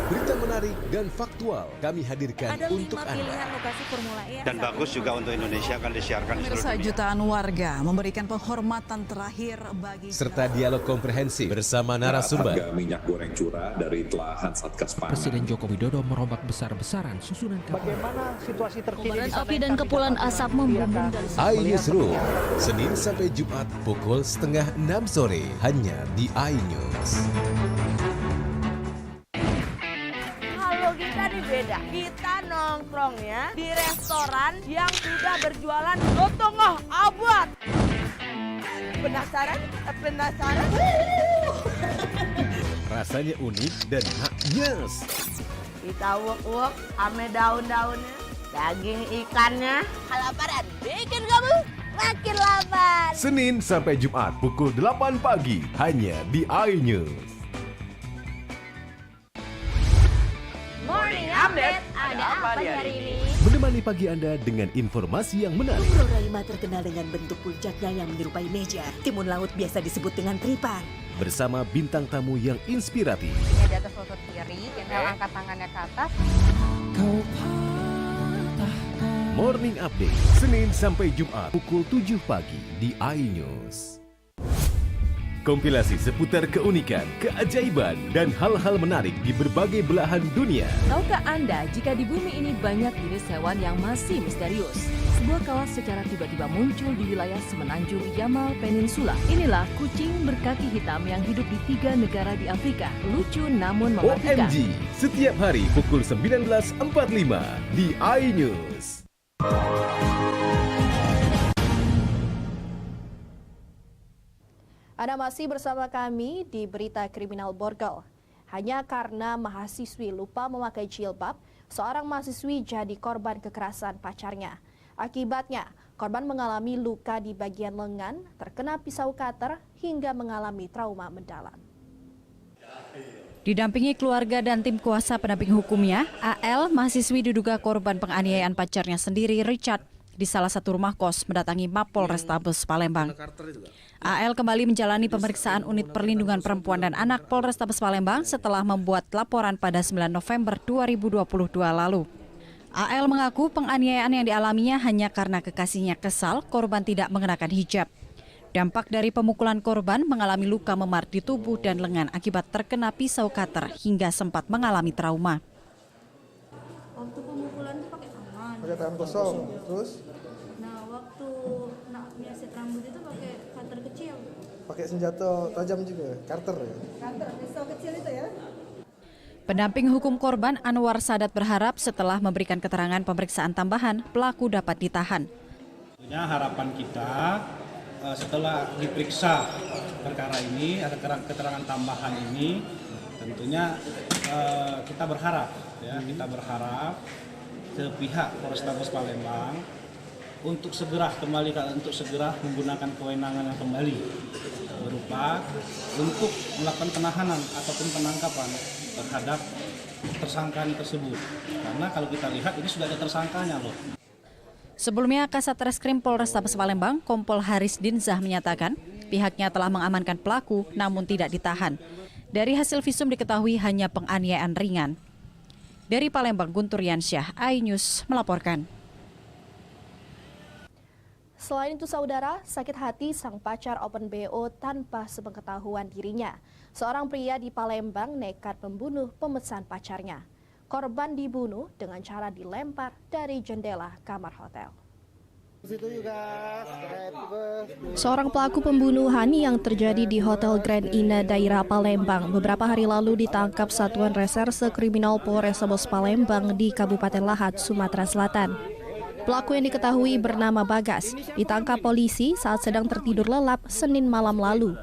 S4: Berita menarik dan faktual kami hadirkan
S9: Ada
S4: untuk
S9: 5 pilihan
S4: Anda.
S9: lokasi Formula E.
S10: Dan bagus juga untuk Indonesia akan disiarkan di seluruh
S11: Pemirsa,
S10: dunia.
S11: jutaan warga memberikan penghormatan terakhir bagi
S4: Serta dialog komprehensif bersama narasumber.
S12: Harga minyak goreng curah dari telahan Satgas Pangan.
S13: Presiden Joko Widodo merombak besar-besaran susunan kapal.
S5: Bagaimana situasi terkini?
S9: Kobaran api dan kepulan asap membumbung dari
S4: iNewsroom, Senin sampai Jumat pukul 5:30 sore hanya di iNews.
S6: Kalau kita di beda, kita nongkrongnya di restoran yang sudah berjualan lotongah abad. Penasaran? Penasaran?
S4: Rasanya unik dan yes.
S6: Kita uak-uak ame daun-daunnya, daging ikannya. Kelaparan bikin kamu makin lapar.
S4: Senin sampai Jumat pukul 8 pagi hanya di iNews.
S6: Morning Update, ada apa hari ini?
S4: Menemani pagi Anda dengan informasi yang menarik.
S14: Umroraima terkenal dengan bentuk puncaknya yang menyerupai meja. Timun laut biasa disebut dengan tripar.
S4: Bersama bintang tamu yang inspiratif.
S6: Ini di atas lutut kiri, Kendall angkat tangannya ke atas.
S4: Morning Update, Senin sampai Jumat pukul 7 pagi di iNews. Kompilasi seputar keunikan, keajaiban, dan hal-hal menarik di berbagai belahan dunia.
S8: Tahukah Anda jika di bumi ini banyak jenis hewan yang masih misterius? Sebuah kawas secara tiba-tiba muncul di wilayah semenanjung Yamal Peninsula. Inilah kucing berkaki hitam yang hidup di 3 negara di Afrika. Lucu namun mematikan.
S4: OMG, setiap hari pukul 19.45 di iNews.
S15: Anda masih bersama kami di Berita Kriminal Borgol. Hanya karena mahasiswi lupa memakai jilbab, seorang mahasiswi jadi korban kekerasan pacarnya. Akibatnya, korban mengalami luka di bagian lengan, terkena pisau cutter, hingga mengalami trauma mendalam.
S16: Didampingi keluarga dan tim kuasa pendamping hukumnya, AL, mahasiswi diduga korban penganiayaan pacarnya sendiri, Richard, di salah satu rumah kos mendatangi Mapol Restabes Palembang. AL kembali menjalani pemeriksaan Unit Perlindungan Perempuan dan Anak Polrestabes Palembang setelah membuat laporan pada 9 November 2022 lalu. AL mengaku penganiayaan yang dialaminya hanya karena kekasihnya kesal korban tidak mengenakan hijab. Dampak dari pemukulan korban mengalami luka memar di tubuh dan lengan akibat terkena pisau cutter hingga sempat mengalami trauma.
S9: Waktu pemukulan itu pakai tangan.
S1: Pakai tangan kosong, terus?
S9: Nah, waktu nak nyaset rambut itu pakai cutter kecil.
S1: Pakai senjata tajam juga, cutter ya?
S9: Cutter, pisau kecil itu ya?
S16: Pendamping hukum korban Anwar Sadat berharap setelah memberikan keterangan pemeriksaan tambahan, pelaku dapat ditahan.
S2: Tentunya harapan kita setelah diperiksa perkara ini, ada keterangan tambahan ini, tentunya kita berharap ke pihak Polrestabes Palembang untuk segera menggunakan kewenangan yang kembali berupa untuk melakukan penahanan ataupun penangkapan terhadap tersangka tersebut. Karena kalau kita lihat ini sudah ada tersangkanya loh.
S16: Sebelumnya, Kasat Reskrim Polrestabes Palembang, Kompol Haris Dinzah menyatakan pihaknya telah mengamankan pelaku namun tidak ditahan. Dari hasil visum diketahui hanya penganiayaan ringan. Dari Palembang, Guntur Yansyah, iNews melaporkan.
S15: Selain itu saudara, sakit hati sang pacar open BO tanpa sepengetahuan dirinya. Seorang pria di Palembang nekat membunuh pemesan pacarnya. Korban dibunuh dengan cara dilempar dari jendela kamar hotel. Seorang pelaku pembunuhan yang terjadi di Hotel Grand Ina daerah Palembang beberapa hari lalu ditangkap Satuan Reserse Kriminal Polrestabes Palembang di Kabupaten Lahat, Sumatera Selatan. Pelaku yang diketahui bernama Bagas ditangkap polisi saat sedang tertidur lelap Senin malam lalu.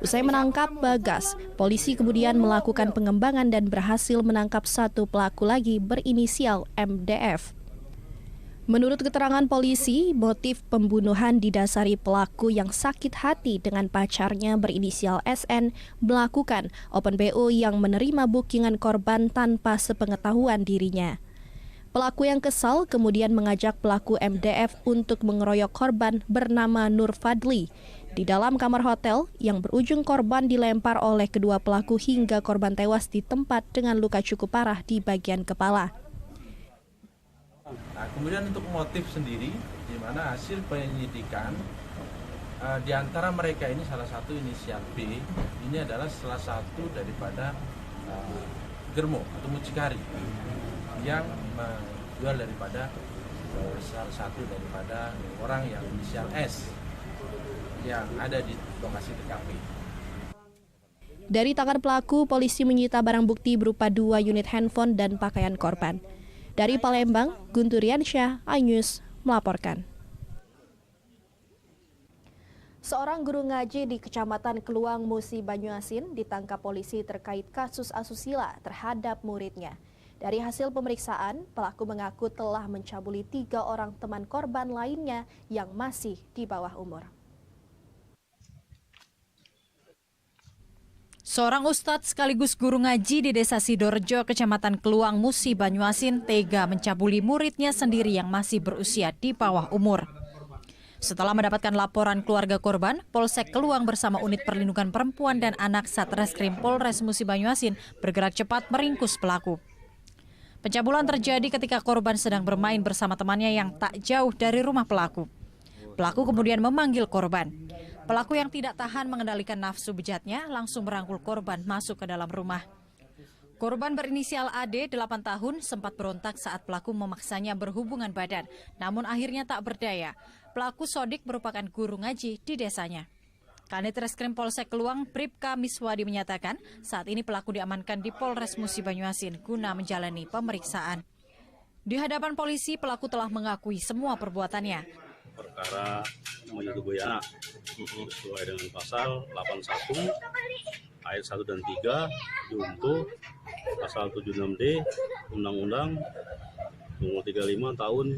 S15: Usai menangkap Bagas, polisi kemudian melakukan pengembangan dan berhasil menangkap satu pelaku lagi berinisial MDF. Menurut keterangan polisi, motif pembunuhan didasari pelaku yang sakit hati dengan pacarnya berinisial SN melakukan open BO yang menerima bookingan korban tanpa sepengetahuan dirinya. Pelaku yang kesal kemudian mengajak pelaku MDF untuk mengeroyok korban bernama Nur Fadli di dalam kamar hotel yang berujung korban dilempar oleh kedua pelaku hingga korban tewas di tempat dengan luka cukup parah di bagian kepala.
S3: Nah, kemudian untuk motif sendiri, di mana hasil penyelidikan di antara mereka ini salah satu inisial B, ini adalah salah satu daripada germo atau mucikari yang menjual daripada salah satu daripada orang yang inisial S yang ada di lokasi TKP.
S15: Dari tangan pelaku, polisi menyita barang bukti berupa 2 unit handphone dan pakaian korban. Dari Palembang, Guntur Yansyah, iNews melaporkan. Seorang guru ngaji di Kecamatan Keluang, Musi, Banyuasin ditangkap polisi terkait kasus asusila terhadap muridnya. Dari hasil pemeriksaan, pelaku mengaku telah mencabuli 3 orang teman korban lainnya yang masih di bawah umur.
S16: Seorang ustadz sekaligus guru ngaji di Desa Sidorejo, Kecamatan Keluang, Musi, Banyuasin, tega mencabuli muridnya sendiri yang masih berusia di bawah umur. Setelah mendapatkan laporan keluarga korban, Polsek Keluang bersama Unit Perlindungan Perempuan dan Anak Satreskrim Polres Musi Banyuasin bergerak cepat meringkus pelaku. Pencabulan terjadi ketika korban sedang bermain bersama temannya yang tak jauh dari rumah pelaku. Pelaku kemudian memanggil korban. Pelaku yang tidak tahan mengendalikan nafsu bejatnya langsung merangkul korban masuk ke dalam rumah. Korban berinisial AD, 8 tahun, sempat berontak saat pelaku memaksanya berhubungan badan. Namun akhirnya tak berdaya. Pelaku Sodik merupakan guru ngaji di desanya. Kanit Reskrim Polsek Keluang, Bribka Miswadi menyatakan saat ini pelaku diamankan di Polres Musi Banyuasin guna menjalani pemeriksaan. Di hadapan polisi, pelaku telah mengakui semua perbuatannya.
S17: Perkara menyetubui anak sesuai dengan pasal 81 ayat 1 dan 3 junto pasal 76D Undang-Undang nomor 35 tahun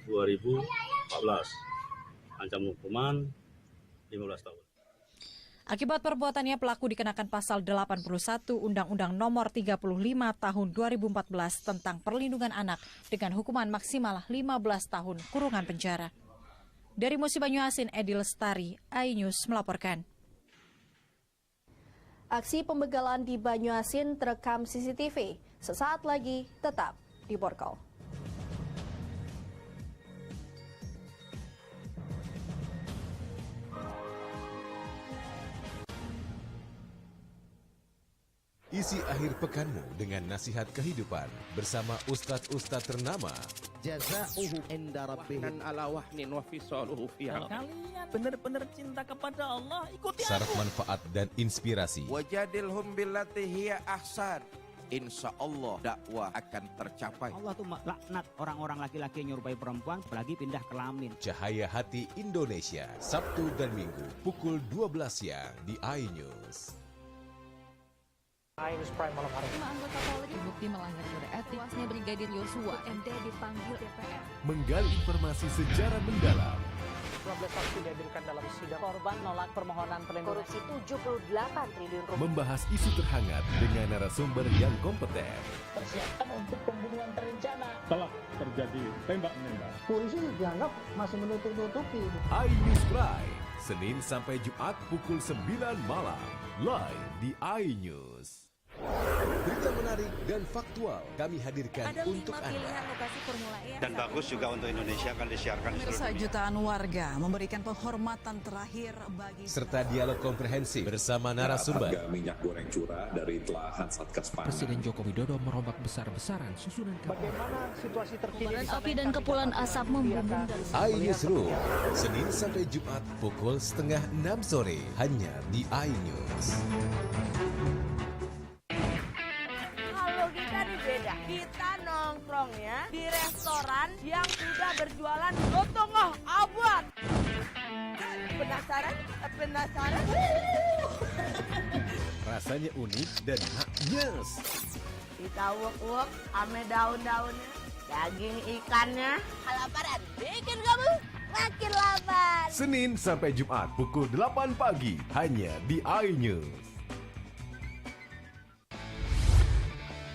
S17: 2014 ancam hukuman 15 tahun.
S16: Akibat perbuatannya, pelaku dikenakan pasal 81 Undang-Undang nomor 35 tahun 2014 tentang perlindungan anak dengan hukuman maksimal 15 tahun kurungan penjara. Dari Musi Banyuasin, Edi Lestari, iNews melaporkan.
S15: Aksi pembegalan di Banyuasin terekam CCTV. Sesaat lagi tetap di Borkol.
S4: Isi akhir pekanmu dengan nasihat kehidupan bersama ustadz-ustadz ternama.
S24: Jazauhu inda rabbihim dan ala wahnin wa fisaluhu fiha.
S5: Kalian benar-benar cinta kepada Allah, ikuti aku.
S4: Syarat manfaat dan inspirasi.
S24: Wajadilhum billati hiya ahsan. Insya Allah dakwah akan tercapai.
S25: Allah tuh laknat orang-orang laki-laki yang nyerupai perempuan, apalagi pindah kelamin.
S4: Cahaya Hati Indonesia, Sabtu dan Minggu pukul 12 siang di iNews.
S5: iNews Prime malam hari.
S8: 5 anggota Polri terbukti melanggar kode etik. Tewasnya Brigadir Yosua, MD dipanggil DPR.
S4: Menggali informasi sejarah mendalam.
S5: 12 saksi dihadirkan dalam sidang. Korban nolak permohonan perlindungan.
S14: Korupsi 78 triliun rupiah.
S4: Membahas isu terhangat dengan narasumber yang kompeten.
S5: Persiapan untuk pembunuhan terencana.
S7: Telah terjadi tembak-menembak.
S5: Polisi dianggap masih menutup-nutupi.
S4: iNews Prime, Senin sampai Jumat pukul 9 malam. Live di iNews. Berita menarik dan faktual kami hadirkan
S11: Ada
S4: untuk
S11: 5
S4: Anda.
S11: pilihan lokasi Formula E.
S10: Dan bagus juga untuk Indonesia akan disiarkan di seluruh
S11: Pemirsa,
S10: dunia.
S11: jutaan warga memberikan penghormatan terakhir bagi
S4: Serta dialog komprehensif bersama narasumber.
S12: Harga minyak goreng curah dari telahan Satgas Pangan.
S13: Presiden Joko Widodo merombak besar-besaran susunan kabinet.
S5: Bagaimana situasi terkini?
S8: Kobaran api dan kepulan asap membumbung dari
S4: iNewsroom, Senin sampai Jumat pukul 5:30 sore hanya di iNews.
S6: Kalau kita nih beda, kita nongkrongnya di restoran yang sudah berjualan lotongoh abad. Penasaran? Penasaran?
S4: Rasanya unik dan haknyes.
S6: Kita uek-uek ame daun-daunnya, daging ikannya, kelaparan bikin kamu makin lapar.
S4: Senin sampai Jumat pukul 8 pagi hanya di iNews.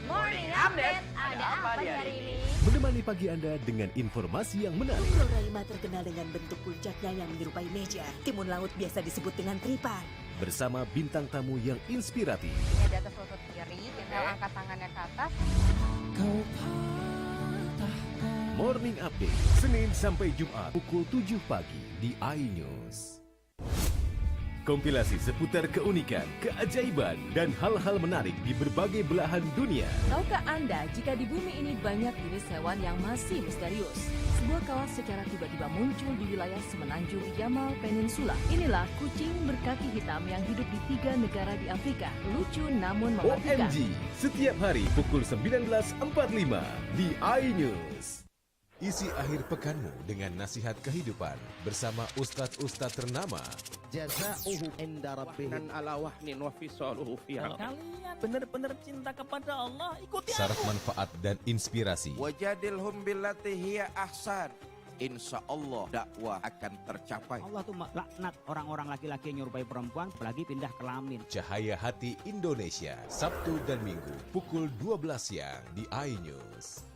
S6: Morning update, ada apa di hari ini?
S4: Menemani pagi Anda dengan informasi yang menarik.
S14: Floraima terkenal dengan bentuk puncaknya yang menyerupai meja. Timun laut biasa disebut dengan tripan.
S4: Bersama bintang tamu yang inspiratif.
S18: Ini di atas lutut kiri, tinggal angkat tangannya ke atas.
S4: Morning Update, Senin sampai Jumat pukul 7 pagi di iNews. Kompilasi seputar keunikan, keajaiban, dan hal-hal menarik di berbagai belahan dunia.
S8: Tahukah Anda jika di bumi ini banyak jenis hewan yang masih misterius? Sebuah kawas secara tiba-tiba muncul di wilayah semenanjung Yamal Peninsula. Inilah kucing berkaki hitam yang hidup di 3 negara di Afrika. Lucu namun mematikan.
S4: OMG, setiap hari pukul 19.45 di iNews. Isi akhir pekanmu dengan nasihat kehidupan bersama ustadz-ustadz ternama.
S23: Jazauhu inda rabbihim ala wahnin wa fisaluhu fiha.
S5: Kalian benar-benar cinta kepada Allah, ikuti
S4: Syarat manfaat dan inspirasi.
S24: Wajadilhum billati hiya ahsan. Insya Allah dakwah akan tercapai.
S25: Allah tuh laknat orang-orang laki-laki yang nyerupai perempuan apalagi pindah kelamin.
S4: Cahaya Hati Indonesia, Sabtu dan Minggu pukul 12 siang di iNews.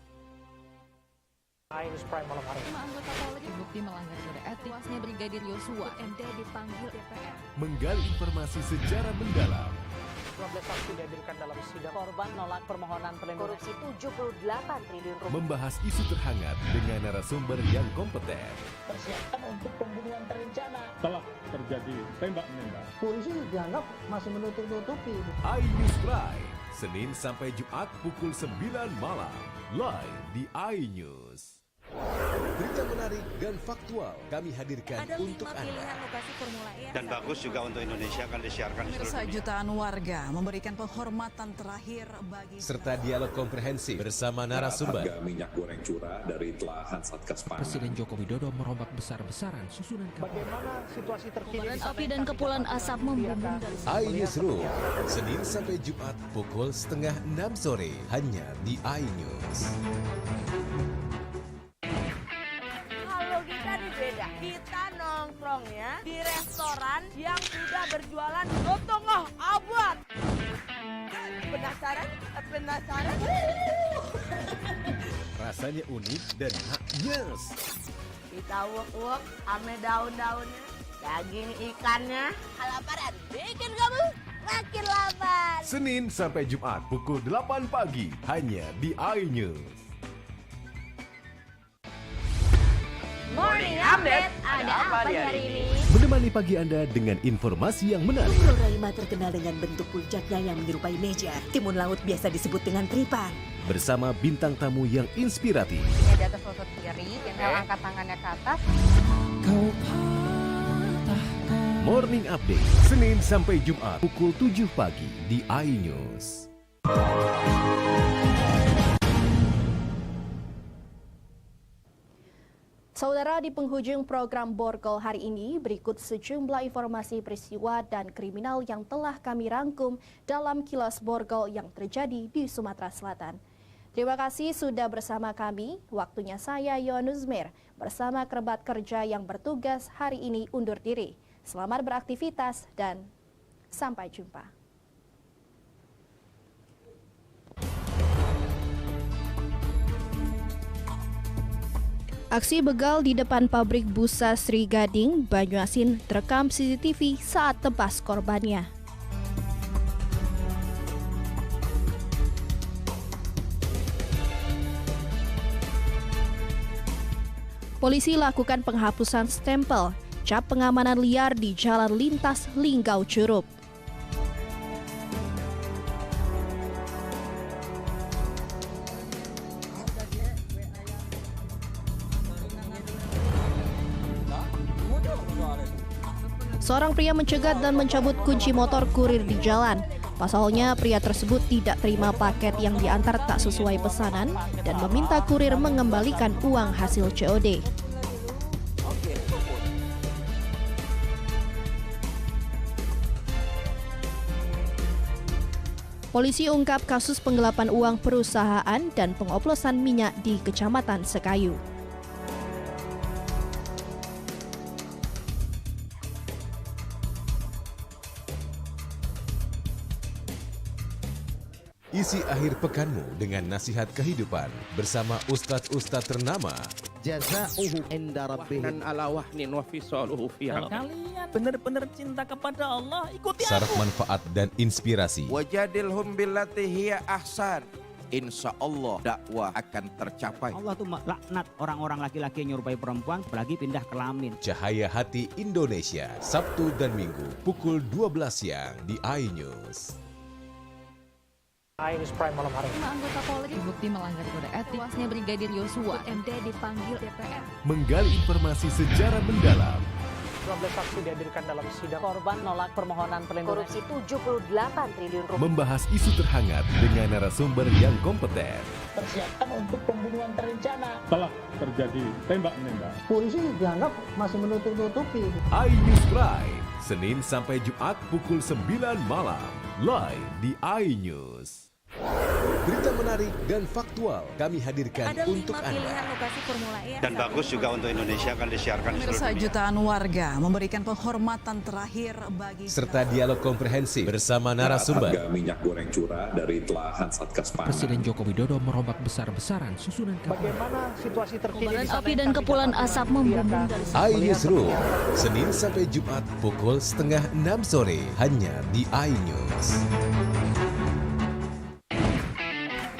S5: iNews Prime malam hari.
S8: 5 anggota Polri terbukti melanggar kode etik. Tewasnya Brigadir Yosua, MD dipanggil DPR.
S4: Menggali informasi secara mendalam.
S5: 12 saksi dihadirkan dalam sidang. Korban nolak permohonan perlindungan.
S6: Korupsi 78 triliun rupiah.
S4: Membahas isu terhangat dengan narasumber yang kompeten.
S5: Persiapan untuk pembunuhan terencana.
S7: Telah terjadi tembak-menembak.
S5: Polisi dianggap masih menutup-nutupi.
S4: iNews Prime, Senin sampai Jumat pukul 9 malam. Live di iNews. Berita menarik dan faktual kami hadirkan
S11: Ada 5
S4: untuk Anda.
S11: pilihan lokasi Formula E.
S10: Dan bagus juga untuk Indonesia akan disiarkan di seluruh
S11: Pemirsa,
S10: dunia.
S11: jutaan warga memberikan penghormatan terakhir bagi
S4: Serta dialog komprehensif bersama narasumber.
S12: Harga minyak goreng curah dari telahan Satgas Pangan.
S13: Presiden Joko Widodo merombak besar-besaran susunan kabinet.
S5: Bagaimana situasi terkini?
S8: Kobaran api dan kepulan asap membumbung dari
S4: iNewsroom, Senin sampai Jumat pukul 5:30 sore hanya di iNews.
S6: Kalau kita nih beda, kita nongkrongnya di restoran yang sudah berjualan lotongoh abad. Penasaran? Penasaran?
S4: Rasanya unik dan haknyes.
S6: Kita uek-uek ame daun-daunnya, daging ikannya, kelaparan bikin kamu makin lapar.
S4: Senin sampai Jumat pukul 8 pagi hanya di iNews.
S6: Morning update, ada apa di hari ini?
S4: Menemani pagi Anda dengan informasi yang menarik.
S14: Floraima terkenal dengan bentuk puncaknya yang menyerupai meja. Timun laut biasa disebut dengan tripan.
S4: Bersama bintang tamu yang inspiratif.
S18: Ini di atas lutut kiri, tinggal angkat tangannya ke atas.
S4: Morning Update, Senin sampai Jumat pukul 7 pagi di iNews.
S15: Saudara, di penghujung program Borgol hari ini, berikut sejumlah informasi peristiwa dan kriminal yang telah kami rangkum dalam kilas Borgol yang terjadi di Sumatera Selatan. Terima kasih sudah bersama kami. Waktunya saya Yonus Mir bersama kerabat kerja yang bertugas hari ini undur diri. Selamat beraktivitas dan sampai jumpa. Aksi begal di depan pabrik busa Sri Gading, Banyuasin terekam CCTV saat tebas korbannya. Polisi lakukan penghapusan stempel cap pengamanan liar di jalan lintas Linggau Curup. Seorang pria mencegat dan mencabut kunci motor kurir di jalan. Pasalnya, pria tersebut tidak terima paket yang diantar tak sesuai pesanan dan meminta kurir mengembalikan uang hasil COD. Polisi ungkap kasus penggelapan uang perusahaan dan pengoplosan minyak di Kecamatan Sekayu.
S4: Isi akhir pekanmu dengan nasihat kehidupan bersama ustadz-ustadz ternama.
S23: Jazauhu inda rabbihim ala wahnin wa fisaluhu fiha.
S5: Kalian benar-benar cinta kepada Allah, ikuti
S4: Syarat
S5: aku.
S4: manfaat dan inspirasi.
S24: Wajadilhum billati hiya ahsan. Insya Allah dakwah akan tercapai.
S25: Allah tuh laknat orang-orang laki-laki yang nyerupai perempuan apalagi pindah kelamin.
S4: Cahaya Hati Indonesia, Sabtu dan Minggu pukul 12 siang di iNews.
S5: iNews Prime malam hari.
S8: 5 anggota Polri terbukti melanggar kode etik. Tewasnya Brigadir Yosua, MD dipanggil DPR.
S4: Menggali informasi sejarah mendalam.
S5: 12 saksi dihadirkan dalam sidang. Korban nolak permohonan perlindungan.
S14: Korupsi 78 triliun rupiah.
S4: Membahas isu terhangat dengan narasumber yang kompeten.
S5: Persiapkan untuk pembunuhan terencana.
S7: Telah terjadi tembak-menembak.
S5: Polisi dianggap masih menutup-nutupi.
S4: iNews Prime, Senin sampai Jumat pukul 9 malam. Live di iNews. Berita menarik dan faktual kami hadirkan untuk Anda.
S14: Lokasi Formula E
S10: Dan bagus juga untuk Indonesia akan disiarkan di seluruh dunia.
S11: Jutaan warga memberikan penghormatan terakhir bagi
S4: Serta dialog komprehensif bersama narasumber.
S12: Harga minyak goreng curah dari telahan Satgas Pangan.
S13: Presiden Joko Widodo merombak besar-besaran susunan kapal.
S5: Bagaimana situasi terkini?
S15: Kobaran api dan kepulan asap membumbung dari
S4: iNewsroom, Senin sampai Jumat pukul 5:30 sore hanya di iNews.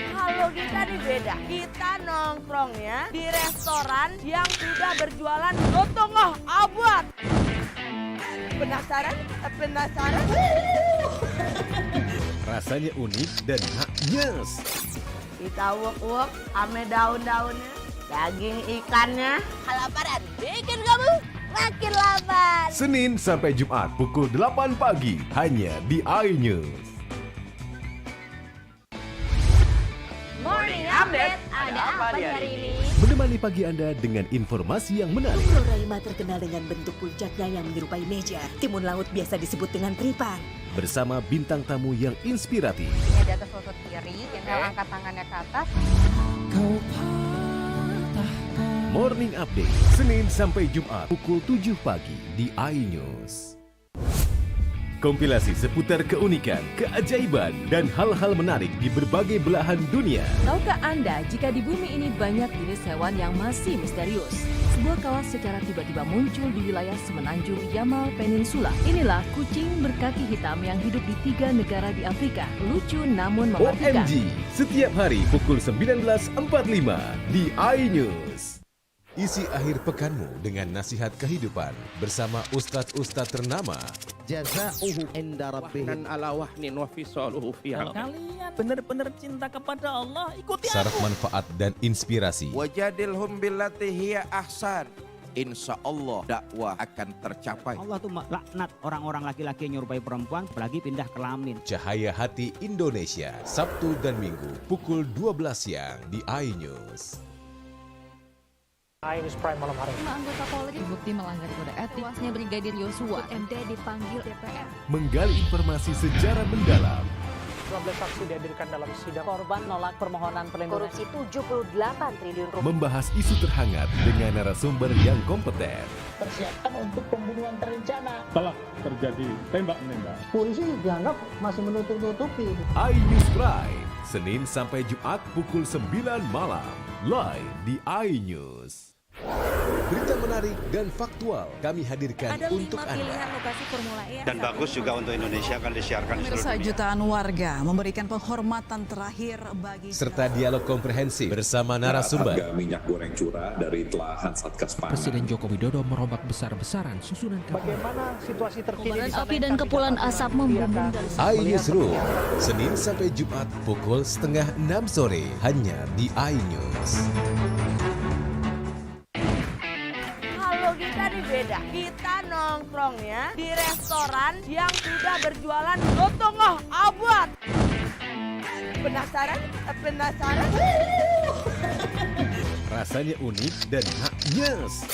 S6: Kalau kita nih beda, kita nongkrongnya di restoran yang sudah berjualan setengah abad. Penasaran? Penasaran?
S4: Rasanya unik dan nyes.
S6: Kita wok-wok ame daun-daunnya, daging ikannya. Kelaparan bikin kamu makin lapar.
S4: Senin sampai Jumat pukul 8 pagi hanya di iNews.
S6: Morning Update, ada apa di hari ini?
S4: Menemani pagi Anda dengan informasi yang menarik.
S14: Floraima terkenal dengan bentuk puncaknya yang menyerupai meja. Timun laut biasa disebut dengan tripan.
S4: Bersama bintang tamu yang inspiratif.
S18: Ini di atas lutut kiri, inhale angkat tangannya ke atas.
S4: Morning Update, Senin sampai Jumat pukul 7 pagi di iNews. Kompilasi seputar keunikan, keajaiban, dan hal-hal menarik di berbagai belahan dunia.
S8: Tahukah Anda jika di bumi ini banyak jenis hewan yang masih misterius? Sebuah kawas secara tiba-tiba muncul di wilayah semenanjung Yamal Peninsula. Inilah kucing berkaki hitam yang hidup di 3 negara di Afrika. Lucu namun mematikan.
S4: OMG, setiap hari pukul 19.45 di iNews. Isi akhir pekanmu dengan nasihat kehidupan bersama ustadz-ustadz ternama.
S23: Jazauhu inda rabbihim ala wahnin wa fisaluhu fiha.
S5: Kalian benar-benar cinta kepada Allah, ikuti
S4: Syarat
S5: aku.
S4: manfaat dan inspirasi.
S24: Wajadilhum billati hiya ahsan. Insya Allah dakwah akan tercapai.
S25: Allah tuh laknat orang-orang laki-laki yang nyerupai perempuan apalagi pindah kelamin.
S4: Cahaya Hati Indonesia, Sabtu dan Minggu pukul 12 siang di iNews.
S5: iNews Prime malam hari.
S8: 5 anggota Polri terbukti melanggar kode etik. Tewasnya Brigadir Yosua, MD dipanggil DPR.
S4: Menggali informasi sejarah mendalam.
S5: 12 saksi dihadirkan dalam sidang. Korban nolak permohonan perlindungan.
S14: Korupsi 78 triliun rupiah.
S4: Membahas isu terhangat dengan narasumber yang kompeten.
S5: Persiapkan untuk pembunuhan terencana.
S7: Telah terjadi tembak-menembak.
S5: Polisi dianggap masih menutup-nutupi.
S4: iNews Prime, Senin sampai Jumat pukul 9 malam. Live di iNews. Berita menarik dan faktual kami hadirkan untuk Anda.
S11: Lokasi Formula E
S10: Dan bagus juga untuk Indonesia akan disiarkan di seluruh dunia.
S11: Jutaan warga memberikan penghormatan terakhir bagi
S4: Serta dialog komprehensif bersama narasumber.
S12: Harga minyak goreng curah dari telahan Satgas Pangan.
S13: Presiden Joko Widodo merombak besar-besaran susunan kapal.
S5: Bagaimana situasi terkini?
S8: Api dan kepulan asap membumbung dari
S4: iNewsroom, Senin sampai Jumat pukul 5:30 sore hanya di iNews.
S6: Kita nih beda, kita nongkrongnya di restoran yang sudah berjualan lotongoh abad. Penasaran? Penasaran?
S4: Rasanya unik dan haknyes.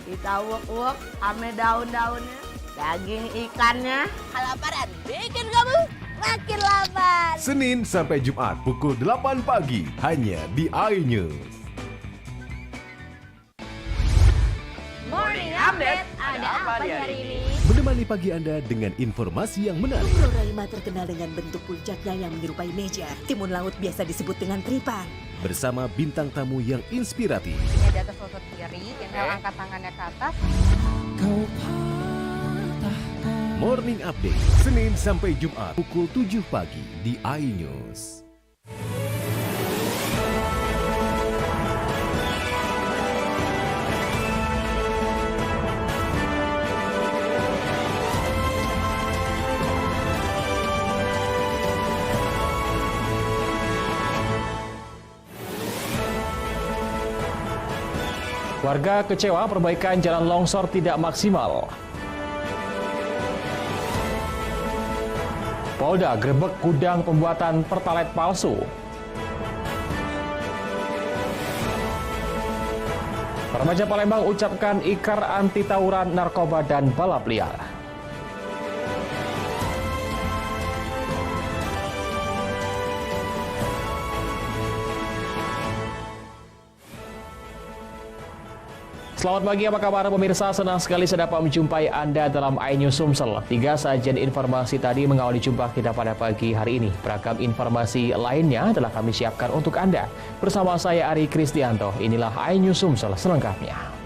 S6: Kita uek-uek ame daun-daunnya, daging ikannya. Kelaparan bikin kamu makin lapar.
S4: Senin sampai Jumat pukul 8 pagi hanya di iNews.
S6: Morning Update, ada apa hari ini?
S4: Menemani pagi Anda dengan informasi yang menarik.
S14: Pulau Raima terkenal dengan bentuk puncaknya yang menyerupai meja. Timun laut biasa disebut dengan tripan.
S4: Bersama bintang tamu yang inspiratif.
S18: Di atas lutut kiri, inhale angkat tangannya ke atas.
S4: Morning Update, Senin sampai Jumat pukul 7 pagi di iNews.
S1: Warga kecewa perbaikan jalan longsor tidak maksimal. Polda grebek gudang pembuatan pertalite palsu. Remaja Palembang ucapkan ikrar anti tawuran narkoba dan balap liar. Selamat pagi, apa kabar pemirsa? Senang sekali saya dapat menjumpai Anda dalam iNews Sumsel. 3 sajian informasi tadi mengawali jumpa kita pada pagi hari ini. Beragam informasi lainnya telah kami siapkan untuk Anda. Bersama saya Ari Kristianto, inilah iNews Sumsel selengkapnya.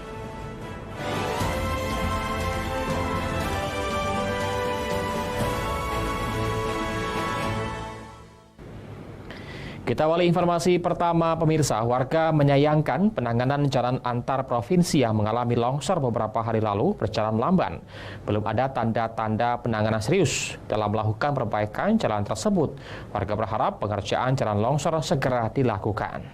S1: Kita awali informasi pertama pemirsa. Warga menyayangkan penanganan jalan antar provinsi yang mengalami longsor beberapa hari lalu berjalan lamban. Belum ada tanda-tanda penanganan serius dalam melakukan perbaikan jalan tersebut. Warga berharap pengerjaan jalan longsor segera dilakukan.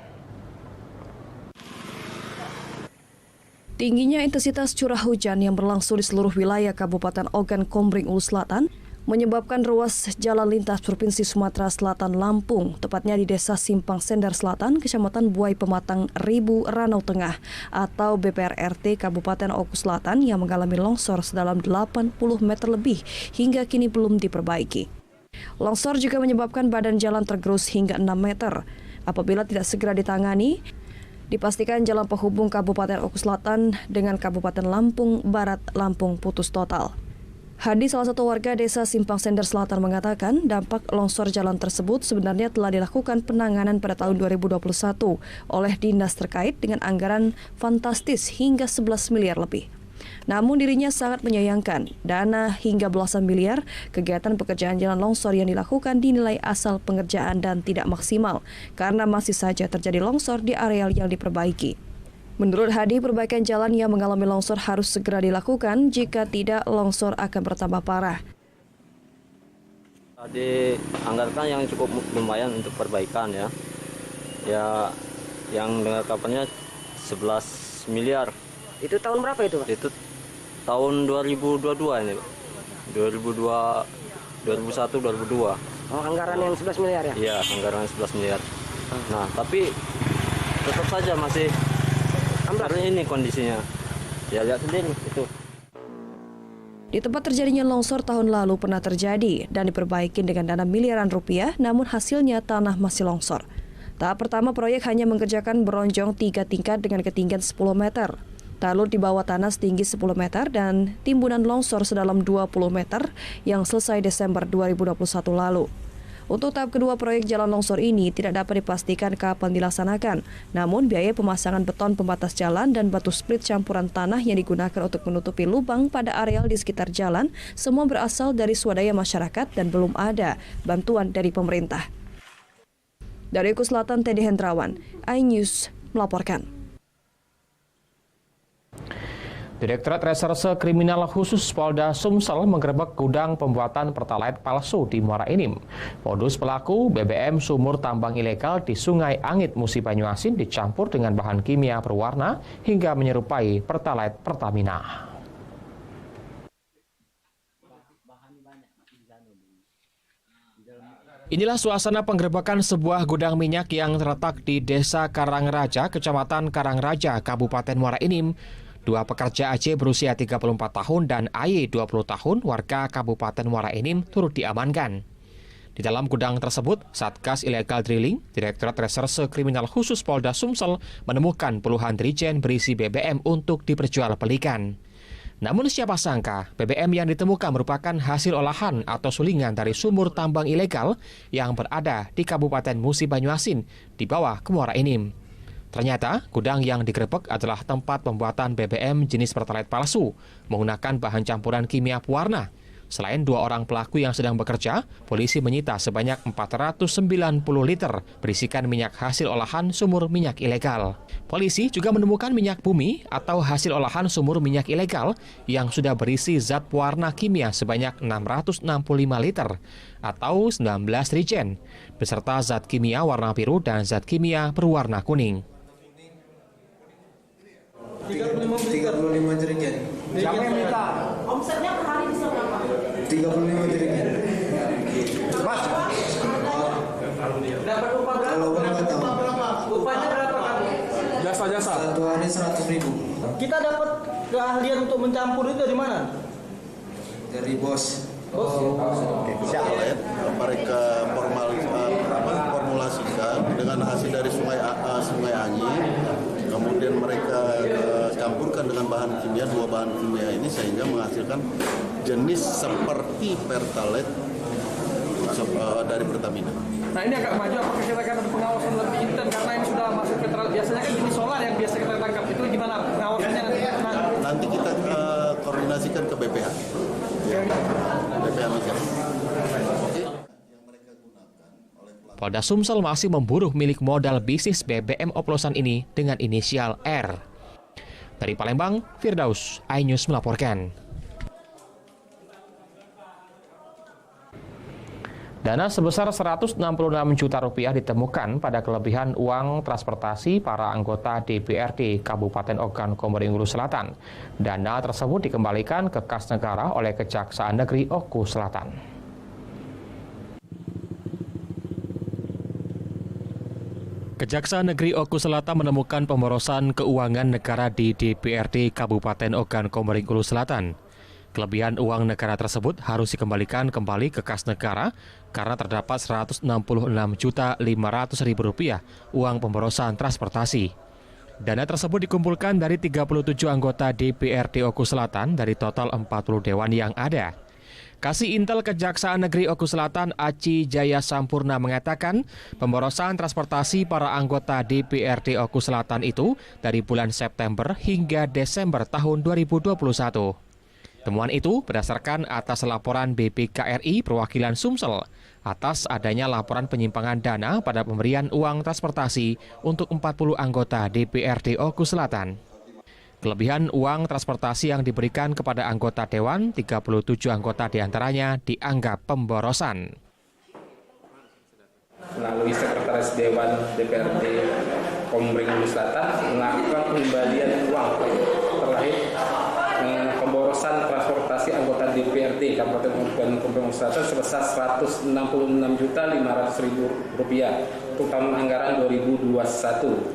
S8: Tingginya intensitas curah hujan yang berlangsung di seluruh wilayah Kabupaten Ogan Komering Ulu Selatan menyebabkan ruas jalan lintas Provinsi Sumatera Selatan Lampung, tepatnya di Desa Simpang Sendar Selatan, Kecamatan Buai Pematang, Ribu, Ranau Tengah, atau BPRRT Kabupaten Oku Selatan yang mengalami longsor sedalam 80 meter lebih hingga kini belum diperbaiki. Longsor juga menyebabkan badan jalan tergerus hingga 6 meter. Apabila tidak segera ditangani, dipastikan jalan penghubung Kabupaten Oku Selatan dengan Kabupaten Lampung Barat Lampung putus total. Hadi, salah satu warga Desa Simpang Sendar Selatan, mengatakan dampak longsor jalan tersebut sebenarnya telah dilakukan penanganan pada tahun 2021 oleh dinas terkait dengan anggaran fantastis hingga 11 miliar lebih. Namun dirinya sangat menyayangkan dana hingga belasan miliar kegiatan pekerjaan jalan longsor yang dilakukan dinilai asal pengerjaan dan tidak maksimal karena masih saja terjadi longsor di areal yang diperbaiki. Menurut Hadi, perbaikan jalan yang mengalami longsor harus segera dilakukan, jika tidak longsor akan bertambah parah.
S19: Dianggarkan yang cukup lumayan untuk perbaikan ya. Ya, yang dengar kabarnya 11 miliar.
S5: Itu tahun berapa itu, Pak?
S19: Itu tahun 2022 ini, Pak. 2021 2022.
S5: Oh, anggaran yang 11 miliar ya?
S19: Iya, anggaran 11 miliar. Nah, tapi tetap saja masih karena ini kondisinya, ya lihat sendiri itu.
S8: Di tempat terjadinya longsor tahun lalu pernah terjadi dan diperbaiki dengan dana miliaran rupiah, namun hasilnya tanah masih longsor. Tahap pertama proyek hanya mengerjakan beronjong 3 tingkat dengan ketinggian 10 meter. Lalu di bawah tanah setinggi 10 meter dan timbunan longsor sedalam 20 meter yang selesai Desember 2021 lalu.
S2: Untuk tahap kedua proyek jalan longsor ini tidak dapat dipastikan kapan dilaksanakan. Namun biaya pemasangan beton pembatas jalan dan batu split campuran tanah yang digunakan untuk menutupi lubang pada areal di sekitar jalan semua berasal dari swadaya masyarakat dan belum ada bantuan dari pemerintah. Dari Oku Selatan, Teddy Hendrawan, iNews melaporkan.
S1: Direktorat Reserse Kriminal Khusus Polda Sumsel menggerebek gudang pembuatan Pertalite palsu di Muara Enim. Modus pelaku BBM sumur tambang ilegal di Sungai Angit Musi Banyuasin dicampur dengan bahan kimia berwarna hingga menyerupai Pertalite Pertamina. Inilah suasana penggerebekan sebuah gudang minyak yang terletak di Desa Karangraja, Kecamatan Karangraja, Kabupaten Muara Enim. Dua pekerja Aceh berusia 34 tahun dan AY 20 tahun warga Kabupaten Muara Enim turut diamankan. Di dalam gudang tersebut, Satgas Illegal Drilling, Direktorat Reserse Kriminal Khusus Polda Sumsel menemukan puluhan drijen berisi BBM untuk diperjualbelikan. Namun siapa sangka BBM yang ditemukan merupakan hasil olahan atau sulingan dari sumur tambang ilegal yang berada di Kabupaten Musi Banyuasin di bawah ke Muara Enim. Ternyata, gudang yang digerebek adalah tempat pembuatan BBM jenis Pertalite palsu menggunakan bahan campuran kimia pewarna. Selain dua orang pelaku yang sedang bekerja, polisi menyita sebanyak 490 liter berisikan minyak hasil olahan sumur minyak ilegal. Polisi juga menemukan minyak bumi atau hasil olahan sumur minyak ilegal yang sudah berisi zat pewarna kimia sebanyak 665 liter atau 19 drijen, beserta zat kimia warna biru dan zat kimia berwarna kuning.
S9: 35 jerigen. Siapa yang minta? Omsetnya per hari bisa berapa? 35 jerigen. Mas. Dapat upah berapa? Kalau berapa tahu? Upahnya berapa kan? Jasa-jasa. Satu hari 100.000. Kita dapat keahlian untuk mencampur itu dari mana? Dari bos.
S20: Pertalite mereka formulasikan dengan hasil dari Sungai Angin, kemudian mereka campurkan dengan bahan kimia, dua bahan kimia ini sehingga menghasilkan jenis seperti Pertalite dari Pertamina.
S9: Nah ini agak maju, apakah kita akan ada pengawasan lebih intens karena ini sudah masuk Pertalite? Biasanya kan jenis solar yang biasa kita tangkap, itu gimana pengawasannya nanti?
S20: Nanti kita koordinasikan ke BPH. BPH Migas.
S1: Polda Sumsel masih memburu milik modal bisnis BBM oplosan ini dengan inisial R. Dari Palembang, Firdaus, iNews melaporkan. Dana sebesar 166 juta rupiah ditemukan pada kelebihan uang transportasi para anggota DPRD Kabupaten Ogan Komering Ulu Selatan. Dana tersebut dikembalikan ke kas negara oleh Kejaksaan Negeri Oku Selatan. Kejaksaan Negeri Oku Selatan menemukan pemborosan keuangan negara di DPRD Kabupaten Ogan Komering Ulu Selatan. Kelebihan uang negara tersebut harus dikembalikan kembali ke kas negara karena terdapat Rp166.500.000 uang pemborosan transportasi. Dana tersebut dikumpulkan dari 37 anggota DPRD Oku Selatan dari total 40 dewan yang ada. Kasih Intel Kejaksaan Negeri Oku Selatan Aci Jaya Sampurna mengatakan pemborosan transportasi para anggota DPRD Oku Selatan itu dari bulan September hingga Desember tahun 2021. Temuan itu berdasarkan atas laporan BPKRI perwakilan Sumsel atas adanya laporan penyimpangan dana pada pemberian uang transportasi untuk 40 anggota DPRD Oku Selatan. Kelebihan uang transportasi yang diberikan kepada anggota Dewan, 37 anggota diantaranya dianggap pemborosan.
S21: Melalui Sekretaris Dewan DPRD Komering Ulu Selatan melakukan pengembalian uang terkait pemborosan transportasi anggota DPRD Kabupaten Ogan Komering Ulu Selatan sebesar Rp166.500.000 untuk tahun anggaran 2021.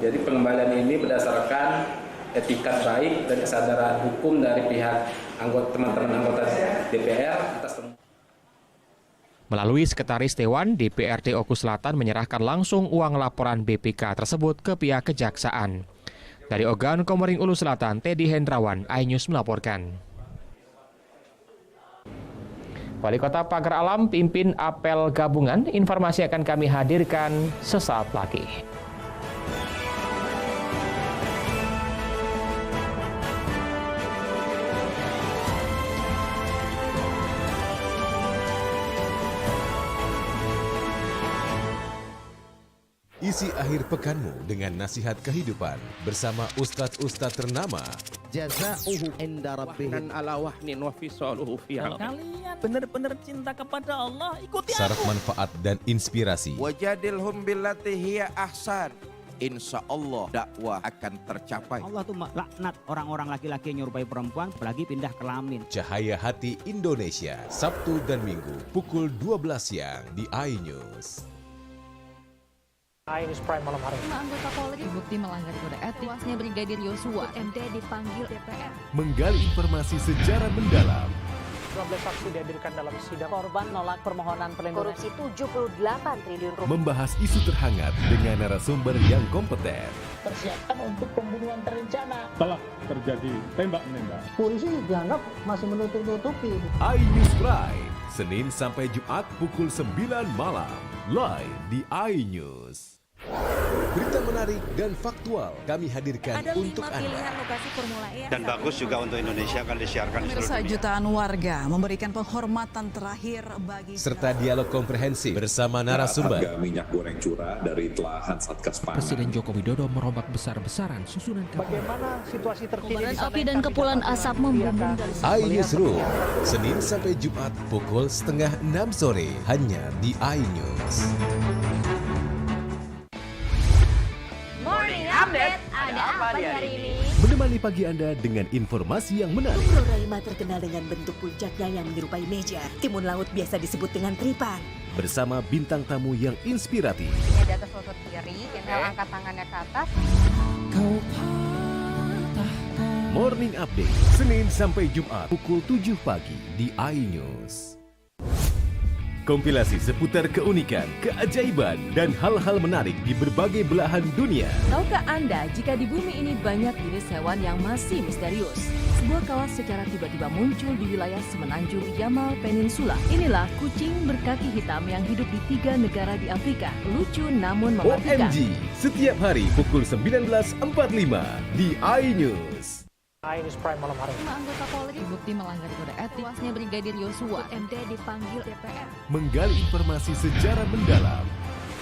S21: Jadi pengembalian ini berdasarkan etikat baik dan kesadaran hukum dari pihak teman-teman anggota DPR atas
S1: Melalui Sekretaris Dewan, DPRD Oku Selatan menyerahkan langsung uang laporan BPK tersebut ke pihak kejaksaan. Dari Ogan Komering Ulu Selatan, Teddy Hendrawan, iNews melaporkan. Wali Kota Pagar Alam pimpin apel gabungan. Informasi akan kami hadirkan sesaat lagi.
S4: Isi akhir pekanmu dengan nasihat kehidupan bersama Ustadz-Ustadz ternama.
S23: Jazauhu inda rabbihim ala wahnin wa fisaluhu fi
S3: Kalau kalian benar-benar cinta kepada Allah, ikuti
S4: Syarat
S3: aku.
S4: manfaat dan inspirasi.
S24: Wajadilhum billati hiya ahsan. Insya Allah dakwah akan tercapai.
S25: Allah tuh laknat orang-orang laki-laki yang nyerupai perempuan apalagi pindah kelamin.
S4: Cahaya Hati Indonesia, Sabtu dan Minggu pukul 12 siang di iNews.
S5: iNews Prime malam hari.
S8: 5 anggota Polri terbukti melanggar kode etik. Tewasnya Brigadir Yosua, MD dipanggil DPR.
S4: Menggali informasi sejarah mendalam.
S5: 12 saksi dihadirkan dalam sidang. Korban nolak permohonan perlindungan.
S14: Korupsi 78 triliun rupiah.
S4: Membahas isu terhangat dengan narasumber yang kompeten.
S5: Persiapan untuk pembunuhan terencana.
S7: Telah terjadi tembak-menembak.
S5: Polisi dianggap masih menutup-nutupi.
S4: iNews Prime, Senin sampai Jumat pukul 9 malam. Live di iNews. Berita menarik dan faktual kami hadirkan
S14: Ada
S4: untuk
S14: 5
S4: Anda.
S14: pilihan lokasi Formula E.
S10: Dan bagus juga untuk Indonesia akan disiarkan di seluruh
S11: Pemirsa,
S10: dunia.
S11: jutaan warga memberikan penghormatan terakhir bagi
S4: Serta dialog komprehensif bersama narasumber.
S12: Harga minyak goreng curah dari telahan Satgas Pangan.
S13: Presiden Joko Widodo merombak besar-besaran susunan kabinet.
S5: Bagaimana situasi terkini?
S2: Kobaran api dan kepulan asap membumbung dari
S4: iNewsroom, Senin sampai Jumat pukul 5:30 sore hanya di iNews.
S6: Morning Update, ada apa di hari ini?
S4: Menemani pagi Anda dengan informasi yang menarik.
S14: Floralima terkenal dengan bentuk puncaknya yang menyerupai meja. Timun laut biasa disebut dengan tripan.
S4: Bersama bintang tamu yang inspiratif.
S18: Di atas lutut kiri, inhale angkat tangannya ke atas.
S4: Morning Update, Senin sampai Jumat pukul 7 pagi di iNews. Kompilasi seputar keunikan, keajaiban, dan hal-hal menarik di berbagai belahan dunia.
S8: Tahukah Anda jika di bumi ini banyak jenis hewan yang masih misterius? Sebuah kawas secara tiba-tiba muncul di wilayah semenanjung Yamal Peninsula. Inilah kucing berkaki hitam yang hidup di 3 negara di Afrika. Lucu namun mematikan.
S4: OMG, setiap hari pukul 19.45 di iNews.
S5: iNews Prime malam hari.
S8: 5 anggota Polri terbukti melanggar kode etik. Tewasnya Brigadir Yosua, MD dipanggil DPR.
S4: Menggali informasi sejarah mendalam.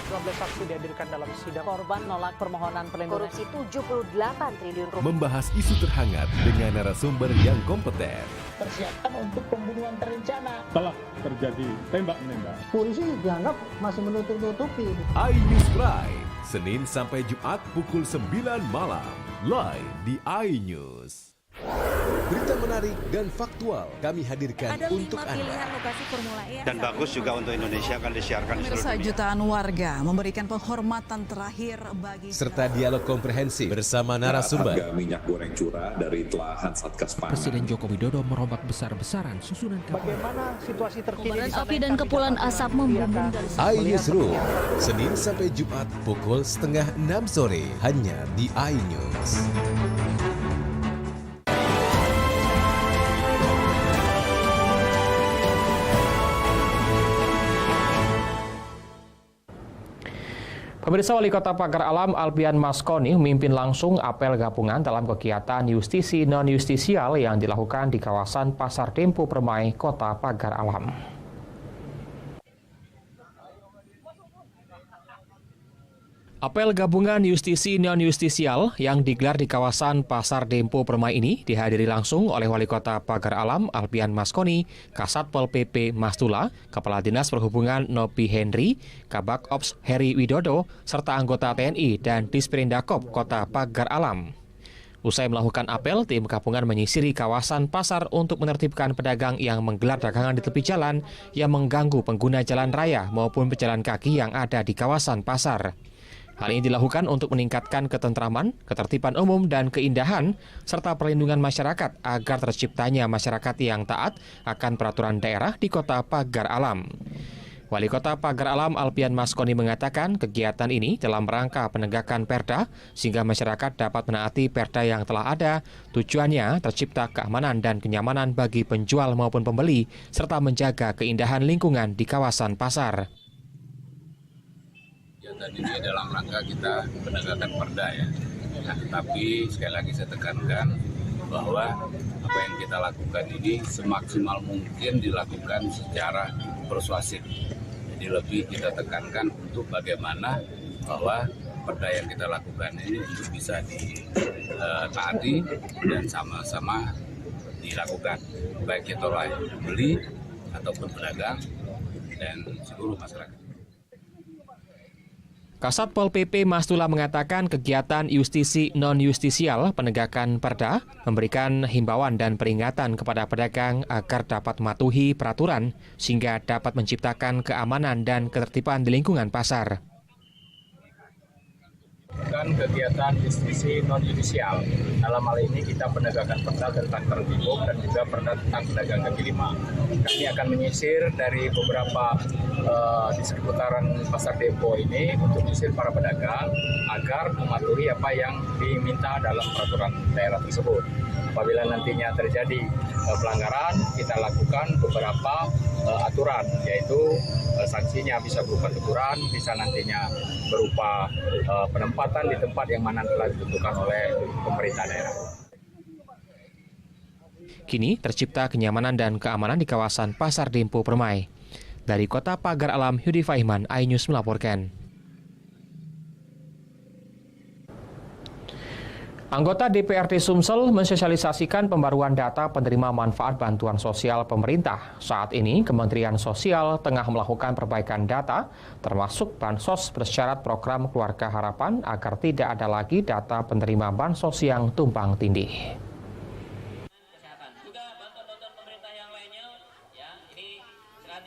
S5: 12 saksi dihadirkan dalam sidang. Korban nolak permohonan perlindungan.
S14: Korupsi 78 triliun rupiah.
S4: Membahas isu terhangat dengan narasumber yang kompeten.
S5: Persiapan untuk pembunuhan terencana.
S7: Telah terjadi tembak-menembak.
S5: Polisi dianggap masih menutup-nutupi.
S4: iNews Prime, Senin sampai Jumat pukul 9 malam. Live di iNews. Berita menarik dan faktual kami hadirkan
S14: Ada 5
S4: untuk Anda.
S14: pilihan lokasi Formula E.
S10: Dan bagus juga untuk Indonesia akan disiarkan di seluruh
S11: Pemirsa,
S10: dunia.
S11: jutaan warga memberikan penghormatan terakhir bagi
S4: Serta dialog komprehensif bersama narasumber.
S12: Harga minyak goreng curah dari telahan Satgas Pangan.
S13: Presiden Joko Widodo merombak besar-besaran susunan kabinet.
S5: Bagaimana situasi terkini?
S2: Kobaran api dan kepulan asap membumbung dari
S4: iNewsroom, Senin sampai Jumat pukul 5:30 sore hanya di iNews.
S1: Pemirsa, Wali Kota Pagar Alam Alpian Maskoni memimpin langsung apel gabungan dalam kegiatan justisi non-justisial yang dilakukan di kawasan Pasar Dempo Permai, Kota Pagar Alam. Apel gabungan justisi non-justisial yang digelar di kawasan Pasar Dempo Permai ini dihadiri langsung oleh Wali Kota Pagar Alam Alpian Maskoni, Kasatpol PP Mastula, Kepala Dinas Perhubungan Nopi Henry, Kabak Ops Heri Widodo, serta anggota TNI dan Disperindakop Kota Pagar Alam. Usai melakukan apel, tim gabungan menyisiri kawasan pasar untuk menertibkan pedagang yang menggelar dagangan di tepi jalan yang mengganggu pengguna jalan raya maupun pejalan kaki yang ada di kawasan pasar. Hal ini dilakukan untuk meningkatkan ketentraman, ketertiban umum, dan keindahan, serta perlindungan masyarakat agar terciptanya masyarakat yang taat akan peraturan daerah di Kota Pagar Alam. Wali Kota Pagar Alam Alpian Maskoni mengatakan kegiatan ini dalam rangka penegakan perda sehingga masyarakat dapat menaati perda yang telah ada. Tujuannya tercipta keamanan dan kenyamanan bagi penjual maupun pembeli serta menjaga keindahan lingkungan di kawasan pasar.
S15: Kegiatan ini dalam rangka kita penegakan perda ya. Nah, tetapi sekali lagi saya tekankan bahwa apa yang kita lakukan ini semaksimal mungkin dilakukan secara persuasif. Jadi lebih kita tekankan untuk bagaimana bahwa perda yang kita lakukan ini untuk bisa ditaati dan sama-sama dilakukan, baik itu oleh pembeli ataupun pedagang dan seluruh masyarakat.
S1: Kasat Pol PP Mastula mengatakan kegiatan justisi non-justisial penegakan perda memberikan himbauan dan peringatan kepada pedagang agar dapat mematuhi peraturan sehingga dapat menciptakan keamanan dan ketertiban di lingkungan pasar.
S16: Bukan kegiatan justisi non-judisial. Dalam hal ini kita penegakan perda tentang tertib dan juga perda tentang pedagang kaki lima. Kami akan menyisir dari beberapa di seputaran Pasar Depo ini untuk menyisir para pedagang agar mematuhi apa yang diminta dalam peraturan daerah tersebut. Apabila nantinya terjadi pelanggaran, kita lakukan beberapa aturan, yaitu sanksinya bisa berupa teguran, bisa nantinya berupa penempatan di tempat yang mana telah ditentukan oleh pemerintah daerah.
S1: Kini tercipta kenyamanan dan keamanan di kawasan Pasar Dempo Permai. Dari Kota Pagar Alam, Yudi Faiman, iNews melaporkan. Anggota DPRD Sumsel mensosialisasikan pembaruan data penerima manfaat bantuan sosial pemerintah. Saat ini, Kementerian Sosial tengah melakukan perbaikan data, termasuk bansos bersyarat program Keluarga Harapan agar tidak ada lagi data penerima bansos yang tumpang tindih.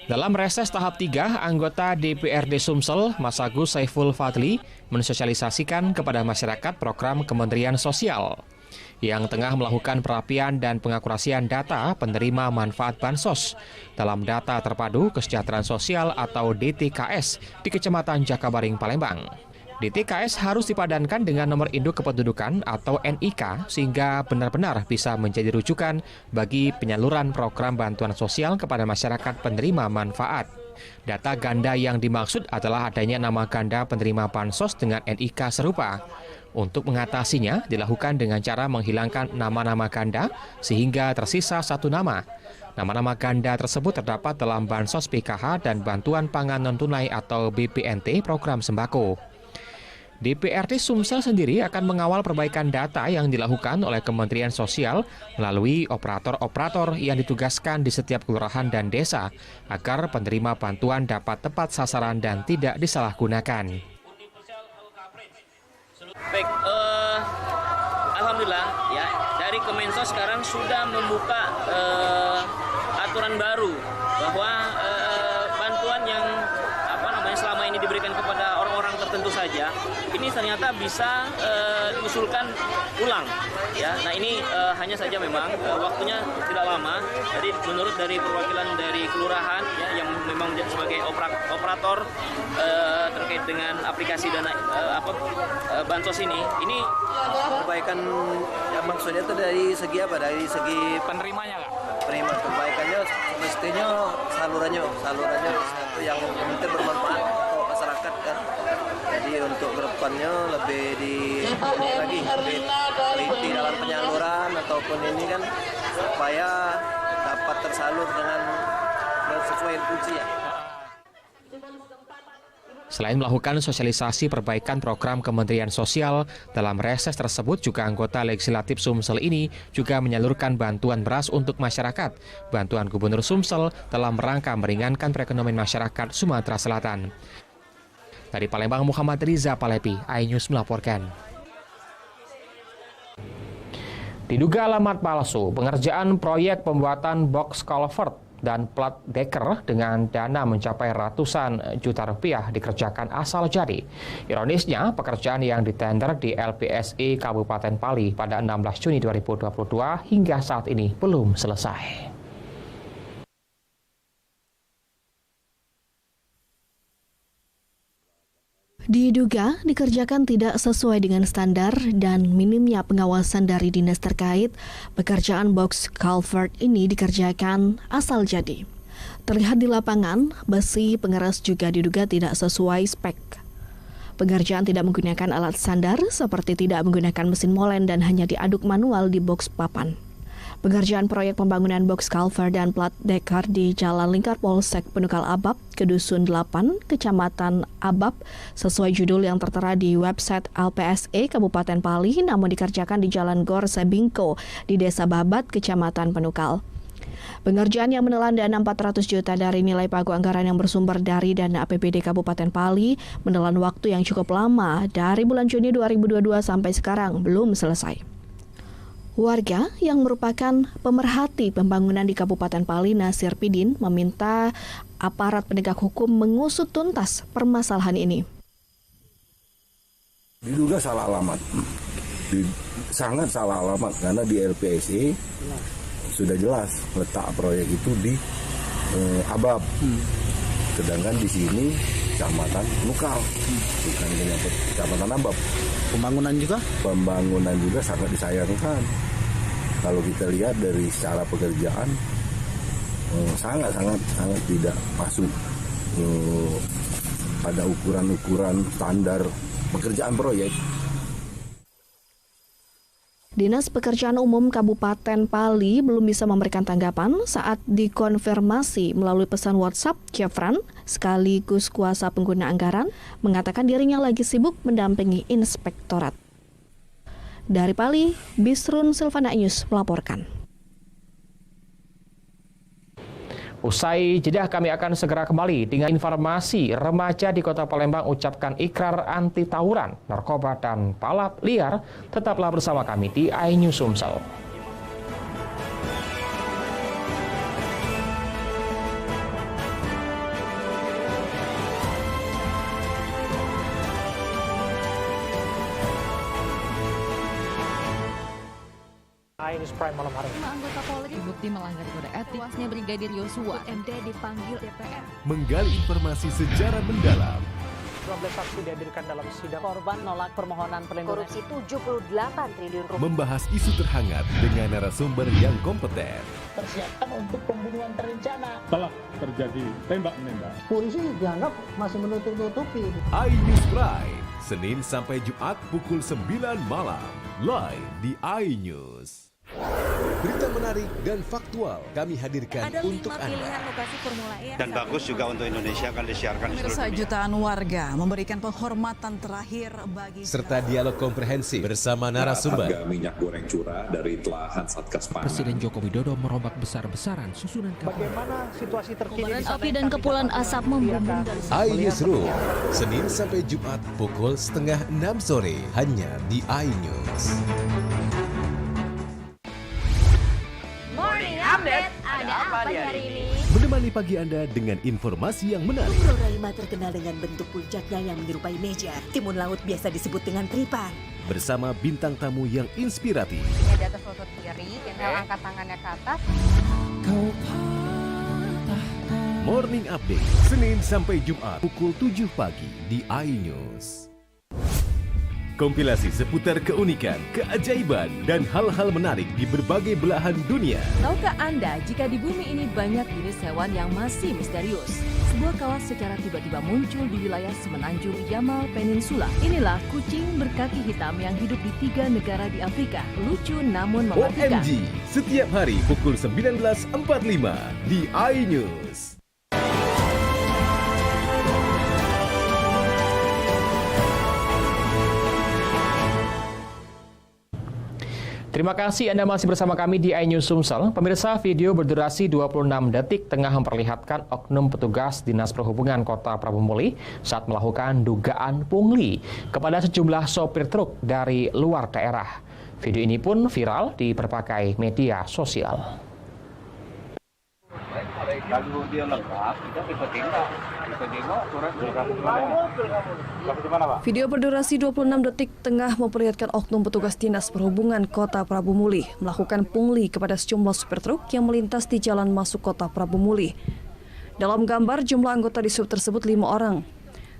S1: Dalam reses tahap 3, anggota DPRD Sumsel, Mas Agus Saiful Fadli, mensosialisasikan kepada masyarakat program Kementerian Sosial yang tengah melakukan perapian dan pengakurasian data penerima manfaat bansos dalam data terpadu kesejahteraan sosial atau DTKS di Kecamatan Jakabaring, Palembang. DTKS harus dipadankan dengan nomor induk kependudukan atau NIK sehingga benar-benar bisa menjadi rujukan bagi penyaluran program bantuan sosial kepada masyarakat penerima manfaat. Data ganda yang dimaksud adalah adanya nama ganda penerima bansos dengan NIK serupa. Untuk mengatasinya dilakukan dengan cara menghilangkan nama-nama ganda sehingga tersisa satu nama. Nama-nama ganda tersebut terdapat dalam bansos PKH dan bantuan pangan non-tunai atau BPNT program sembako. DPRD Sumsel sendiri akan mengawal perbaikan data yang dilakukan oleh Kementerian Sosial melalui operator-operator yang ditugaskan di setiap kelurahan dan desa agar penerima bantuan dapat tepat sasaran dan tidak disalahgunakan.
S3: Baik, alhamdulillah ya dari Kemensos sekarang sudah membuka aturan baru bahwa bantuan yang selama ini diberikan kepada orang-orang tertentu saja, ini ternyata bisa diusulkan ulang. Ya, nah ini hanya saja memang waktunya tidak lama. Jadi menurut dari perwakilan dari kelurahan ya, yang memang sebagai operator terkait dengan aplikasi dana bansos ini
S17: perbaikan ya, maksudnya itu dari segi apa? Dari segi
S3: penerimanya nggak?
S17: Penerima perbaikannya mestinya salurannya satu yang penting bermanfaat untuk masyarakat kan. Jadi untuk kedepannya lebih lebih teliti dalam penyaluran ataupun ini kan supaya dapat tersalur dengan sesuai fungsi ya.
S1: Selain melakukan sosialisasi perbaikan program Kementerian Sosial, dalam reses tersebut juga anggota Legislatif Sumsel ini juga menyalurkan bantuan beras untuk masyarakat. Bantuan Gubernur Sumsel dalam rangka meringankan perekonomian masyarakat Sumatera Selatan. Dari Palembang, Muhammad Riza Palepi, iNews melaporkan. Diduga alamat palsu, pengerjaan proyek pembuatan box culvert dan plat deker dengan dana mencapai ratusan juta rupiah dikerjakan asal jadi. Ironisnya, pekerjaan yang ditender di LPSI Kabupaten Pali pada 16 Juni 2022 hingga saat ini belum selesai.
S9: Diduga dikerjakan tidak sesuai dengan standar dan minimnya pengawasan dari dinas terkait, pekerjaan box culvert ini dikerjakan asal jadi. Terlihat di lapangan, besi pengeras juga diduga tidak sesuai spek. Pengerjaan tidak menggunakan alat standar seperti tidak menggunakan mesin molen dan hanya diaduk manual di box papan. Pengerjaan proyek pembangunan box culvert dan plat dekar di Jalan Lingkar Polsek Penukal Abab ke Dusun 8, Kecamatan Abab, sesuai judul yang tertera di website LPSE Kabupaten Pali, namun dikerjakan di Jalan Gor Sebingko di Desa Babat, Kecamatan Penukal. Pengerjaan yang menelan dana 400 juta dari nilai pagu anggaran yang bersumber dari dana APBD Kabupaten Pali menelan waktu yang cukup lama dari bulan Juni 2022 sampai sekarang belum selesai. Warga yang merupakan pemerhati pembangunan di Kabupaten Pali, Nasir Pidin, meminta aparat penegak hukum mengusut tuntas permasalahan ini.
S19: Diduga salah alamat, sangat salah alamat karena di LPSE sudah jelas letak proyek itu di Abab, sedangkan di sini Kecamatan Penukal, bukan Kecamatan Abab. Pembangunan juga sangat disayangkan. Kalau kita lihat dari secara pekerjaan sangat tidak masuk pada ukuran standar pekerjaan proyek.
S9: Dinas Pekerjaan Umum Kabupaten Pali belum bisa memberikan tanggapan saat dikonfirmasi melalui pesan WhatsApp. Jefran, sekaligus kuasa pengguna anggaran, mengatakan dirinya lagi sibuk mendampingi inspektorat. Dari Pali, Bisrun Silvana News melaporkan.
S1: Usai jeda kami akan segera kembali dengan informasi remaja di Kota Palembang ucapkan ikrar anti tawuran, narkoba dan balap liar. Tetaplah bersama kami di iNews Sumsel.
S5: News Prime malam hari.
S8: 5 anggota Polri terbukti melanggar kode etik. Tewasnya Brigadir Yosua. MD dipanggil DPR.
S4: Menggali informasi sejarah mendalam.
S5: 12 saksi dihadirkan dalam sidang. Korban nolak permohonan perlindungan.
S6: Korupsi 78 triliun rupiah.
S4: Membahas isu terhangat dengan narasumber yang kompeten.
S5: Persiapan untuk pembunuhan terencana.
S7: Telah terjadi tembak-menembak.
S5: Polisi dianggap masih menutup-nutupi.
S4: iNews Prime, Senin sampai Jumat pukul 9 malam. Live di iNews. Berita menarik dan faktual kami hadirkan
S14: Ada
S4: untuk
S14: 5
S4: Anda.
S14: pilihan lokasi Formula E.
S10: Dan bagus juga untuk Indonesia akan disiarkan di seluruh
S11: Pemirsa,
S10: dunia.
S11: jutaan warga memberikan penghormatan terakhir bagi
S4: Serta dialog komprehensif bersama narasumber.
S12: Harga minyak goreng curah dari telahan Satgas Pangan.
S13: Presiden Joko Widodo merombak besar-besaran susunan kapal.
S5: Bagaimana situasi terkini?
S8: Kobaran api dan kepulan asap membumbung dari
S4: iNewsroom, Senin sampai Jumat pukul 5:30 sore hanya di iNews.
S6: Morning Update, ada apa di hari ini?
S4: Menemani pagi Anda dengan informasi yang menarik.
S14: Pulau Raima terkenal dengan bentuk puncaknya yang menyerupai meja. Timun laut biasa disebut dengan tripan.
S4: Bersama bintang tamu yang inspiratif.
S18: Ya, di atas lutut kiri, inhale angkat tangannya ke atas.
S4: Morning Update, Senin sampai Jumat pukul 7 pagi di iNews. Kompilasi seputar keunikan, keajaiban, dan hal-hal menarik di berbagai belahan dunia.
S8: Tahukah Anda jika di bumi ini banyak jenis hewan yang masih misterius? Sebuah kawas secara tiba-tiba muncul di wilayah semenanjung Yamal Peninsula. Inilah kucing berkaki hitam yang hidup di 3 negara di Afrika. Lucu namun mematikan.
S4: OMG, setiap hari pukul 19.45 di iNews.
S1: Terima kasih Anda masih bersama kami di iNews Sumsel. Pemirsa, video berdurasi 26 detik tengah memperlihatkan oknum petugas Dinas Perhubungan Kota Prabumuli saat melakukan dugaan pungli kepada sejumlah sopir truk dari luar daerah. Video ini pun viral di berbagai media sosial.
S15: Kalau dia lengkap, kita bisa tindak.
S2: Video berdurasi 26 detik tengah memperlihatkan oknum petugas Dinas Perhubungan Kota Prabumuli melakukan pungli kepada sejumlah supir truk yang melintas di jalan masuk Kota Prabumuli. Dalam gambar, jumlah anggota di sub tersebut 5 orang.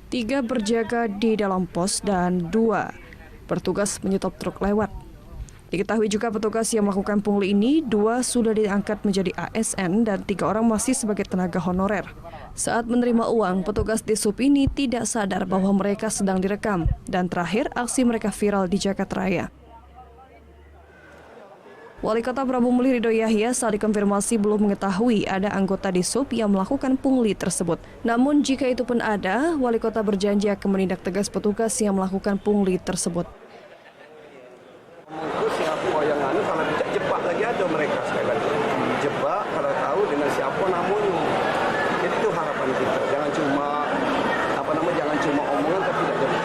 S2: 3 berjaga di dalam pos dan 2 bertugas menyetop truk lewat. Diketahui juga petugas yang melakukan pungli ini 2 sudah diangkat menjadi ASN dan 3 orang masih sebagai tenaga honorer. Saat menerima uang, petugas di sub ini tidak sadar bahwa mereka sedang direkam dan terakhir aksi mereka viral di Jakarta Raya. Wali Kota Prabu Muli Ridho Yahya saat dikonfirmasi belum mengetahui ada anggota di sub yang melakukan pungli tersebut. Namun jika itu pun ada, Wali Kota berjanji akan menindak tegas petugas yang melakukan pungli tersebut.
S20: Siapa yang kalau tidak jebak lagi ada mereka sekali lagi. Jebak kalau tahu dengan siapa namanya. Jadi itu harapan kita. Jangan cuma omongan tapi tidak jadi.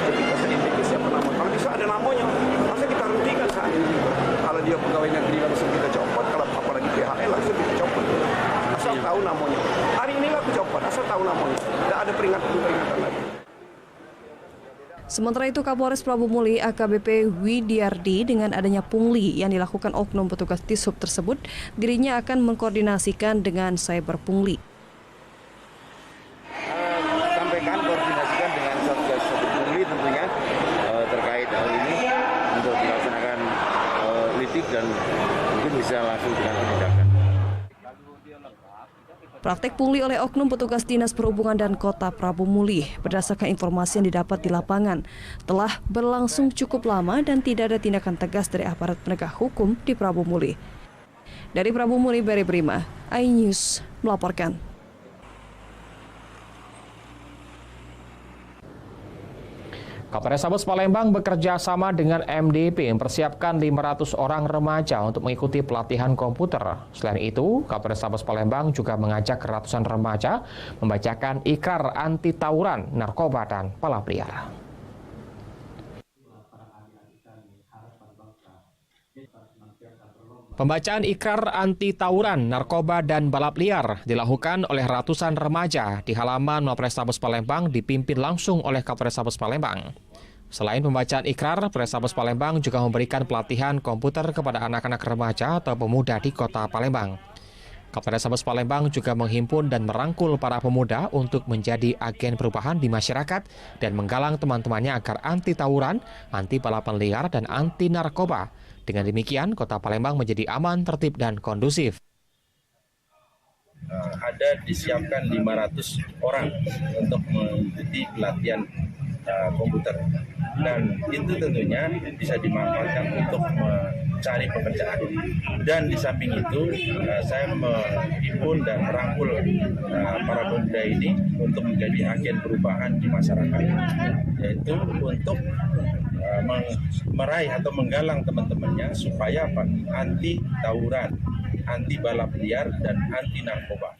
S20: Ketika sedikit siapa nama. Kalau bisa ada namanya, masa kita hentikan saat ini. Kalau dia pegawai negeri langsung kita copot, kalau apalagi PHL langsung kita copot. Asal tahu namanya. Hari ini aku copot, asal tahu namanya. Tidak ada peringatan lagi.
S2: Sementara itu, Kapolres Prabu Muli AKBP Widiardi dengan adanya pungli yang dilakukan oknum petugas di sub tersebut, dirinya akan mengkoordinasikan dengan cyber pungli.
S21: Sampaikan koordinasikan dengan satgas pungli tentunya terkait hal ini untuk dilaksanakan lidik dan mungkin bisa langsung dengan penindakan.
S2: Praktek pungli oleh oknum petugas Dinas Perhubungan dan Kota Prabu Muli berdasarkan informasi yang didapat di lapangan telah berlangsung cukup lama dan tidak ada tindakan tegas dari aparat penegak hukum di Prabu Muli. Dari Prabu Muli, Beri Prima, iNews melaporkan.
S1: Kapolres Palembang bekerja sama dengan MDP mempersiapkan 500 orang remaja untuk mengikuti pelatihan komputer. Selain itu, Kapolres Palembang juga mengajak ratusan remaja membacakan ikrar anti tawuran, narkoba, dan balap liar. Pembacaan ikrar anti tawuran, narkoba, dan balap liar dilakukan oleh ratusan remaja di halaman Mapolrestabes Palembang dipimpin langsung oleh Kapolrestabes Palembang. Selain pembacaan ikrar, Polrestabes Palembang juga memberikan pelatihan komputer kepada anak-anak remaja atau pemuda di Kota Palembang. Kapolrestabes Palembang juga menghimpun dan merangkul para pemuda untuk menjadi agen perubahan di masyarakat dan menggalang teman-temannya agar anti tawuran, anti balapan liar, dan anti narkoba. Dengan demikian, Kota Palembang menjadi aman, tertib, dan kondusif.
S16: Ada disiapkan 500 orang untuk mengikuti pelatihan komputer. Dan itu tentunya bisa dimanfaatkan untuk mencari pekerjaan. Dan di samping itu, saya menghimpun dan merangkul para pemuda ini untuk menjadi agen perubahan di masyarakat. Yaitu untuk meraih atau menggalang teman-temannya supaya anti tawuran, anti balap liar, dan anti narkoba.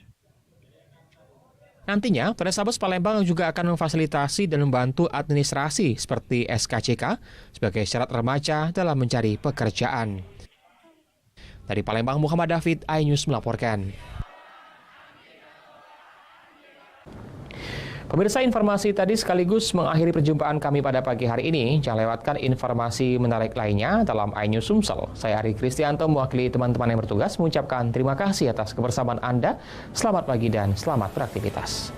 S1: Nantinya, Polrestabes Palembang juga akan memfasilitasi dan membantu administrasi seperti SKCK sebagai syarat remaja dalam mencari pekerjaan. Dari Palembang, Muhammad David, iNews melaporkan. Pemirsa, informasi tadi sekaligus mengakhiri perjumpaan kami pada pagi hari ini. Jangan lewatkan informasi menarik lainnya dalam iNews Sumsel. Saya Ari Kristianto mewakili teman-teman yang bertugas mengucapkan terima kasih atas kebersamaan Anda. Selamat pagi dan selamat beraktivitas.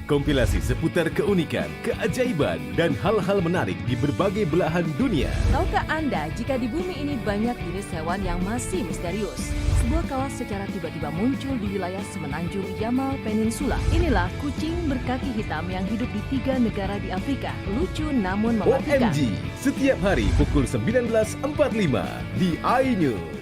S4: Kompilasi seputar keunikan, keajaiban, dan hal-hal menarik di berbagai belahan dunia.
S8: Tahukah Anda jika di bumi ini banyak jenis hewan yang masih misterius? Sebuah kawas secara tiba-tiba muncul di wilayah semenanjung Yamal Peninsula. Inilah kucing berkaki hitam yang hidup di 3 negara di Afrika. Lucu namun mematikan.
S4: OMG, setiap hari pukul 19.45 di iNews.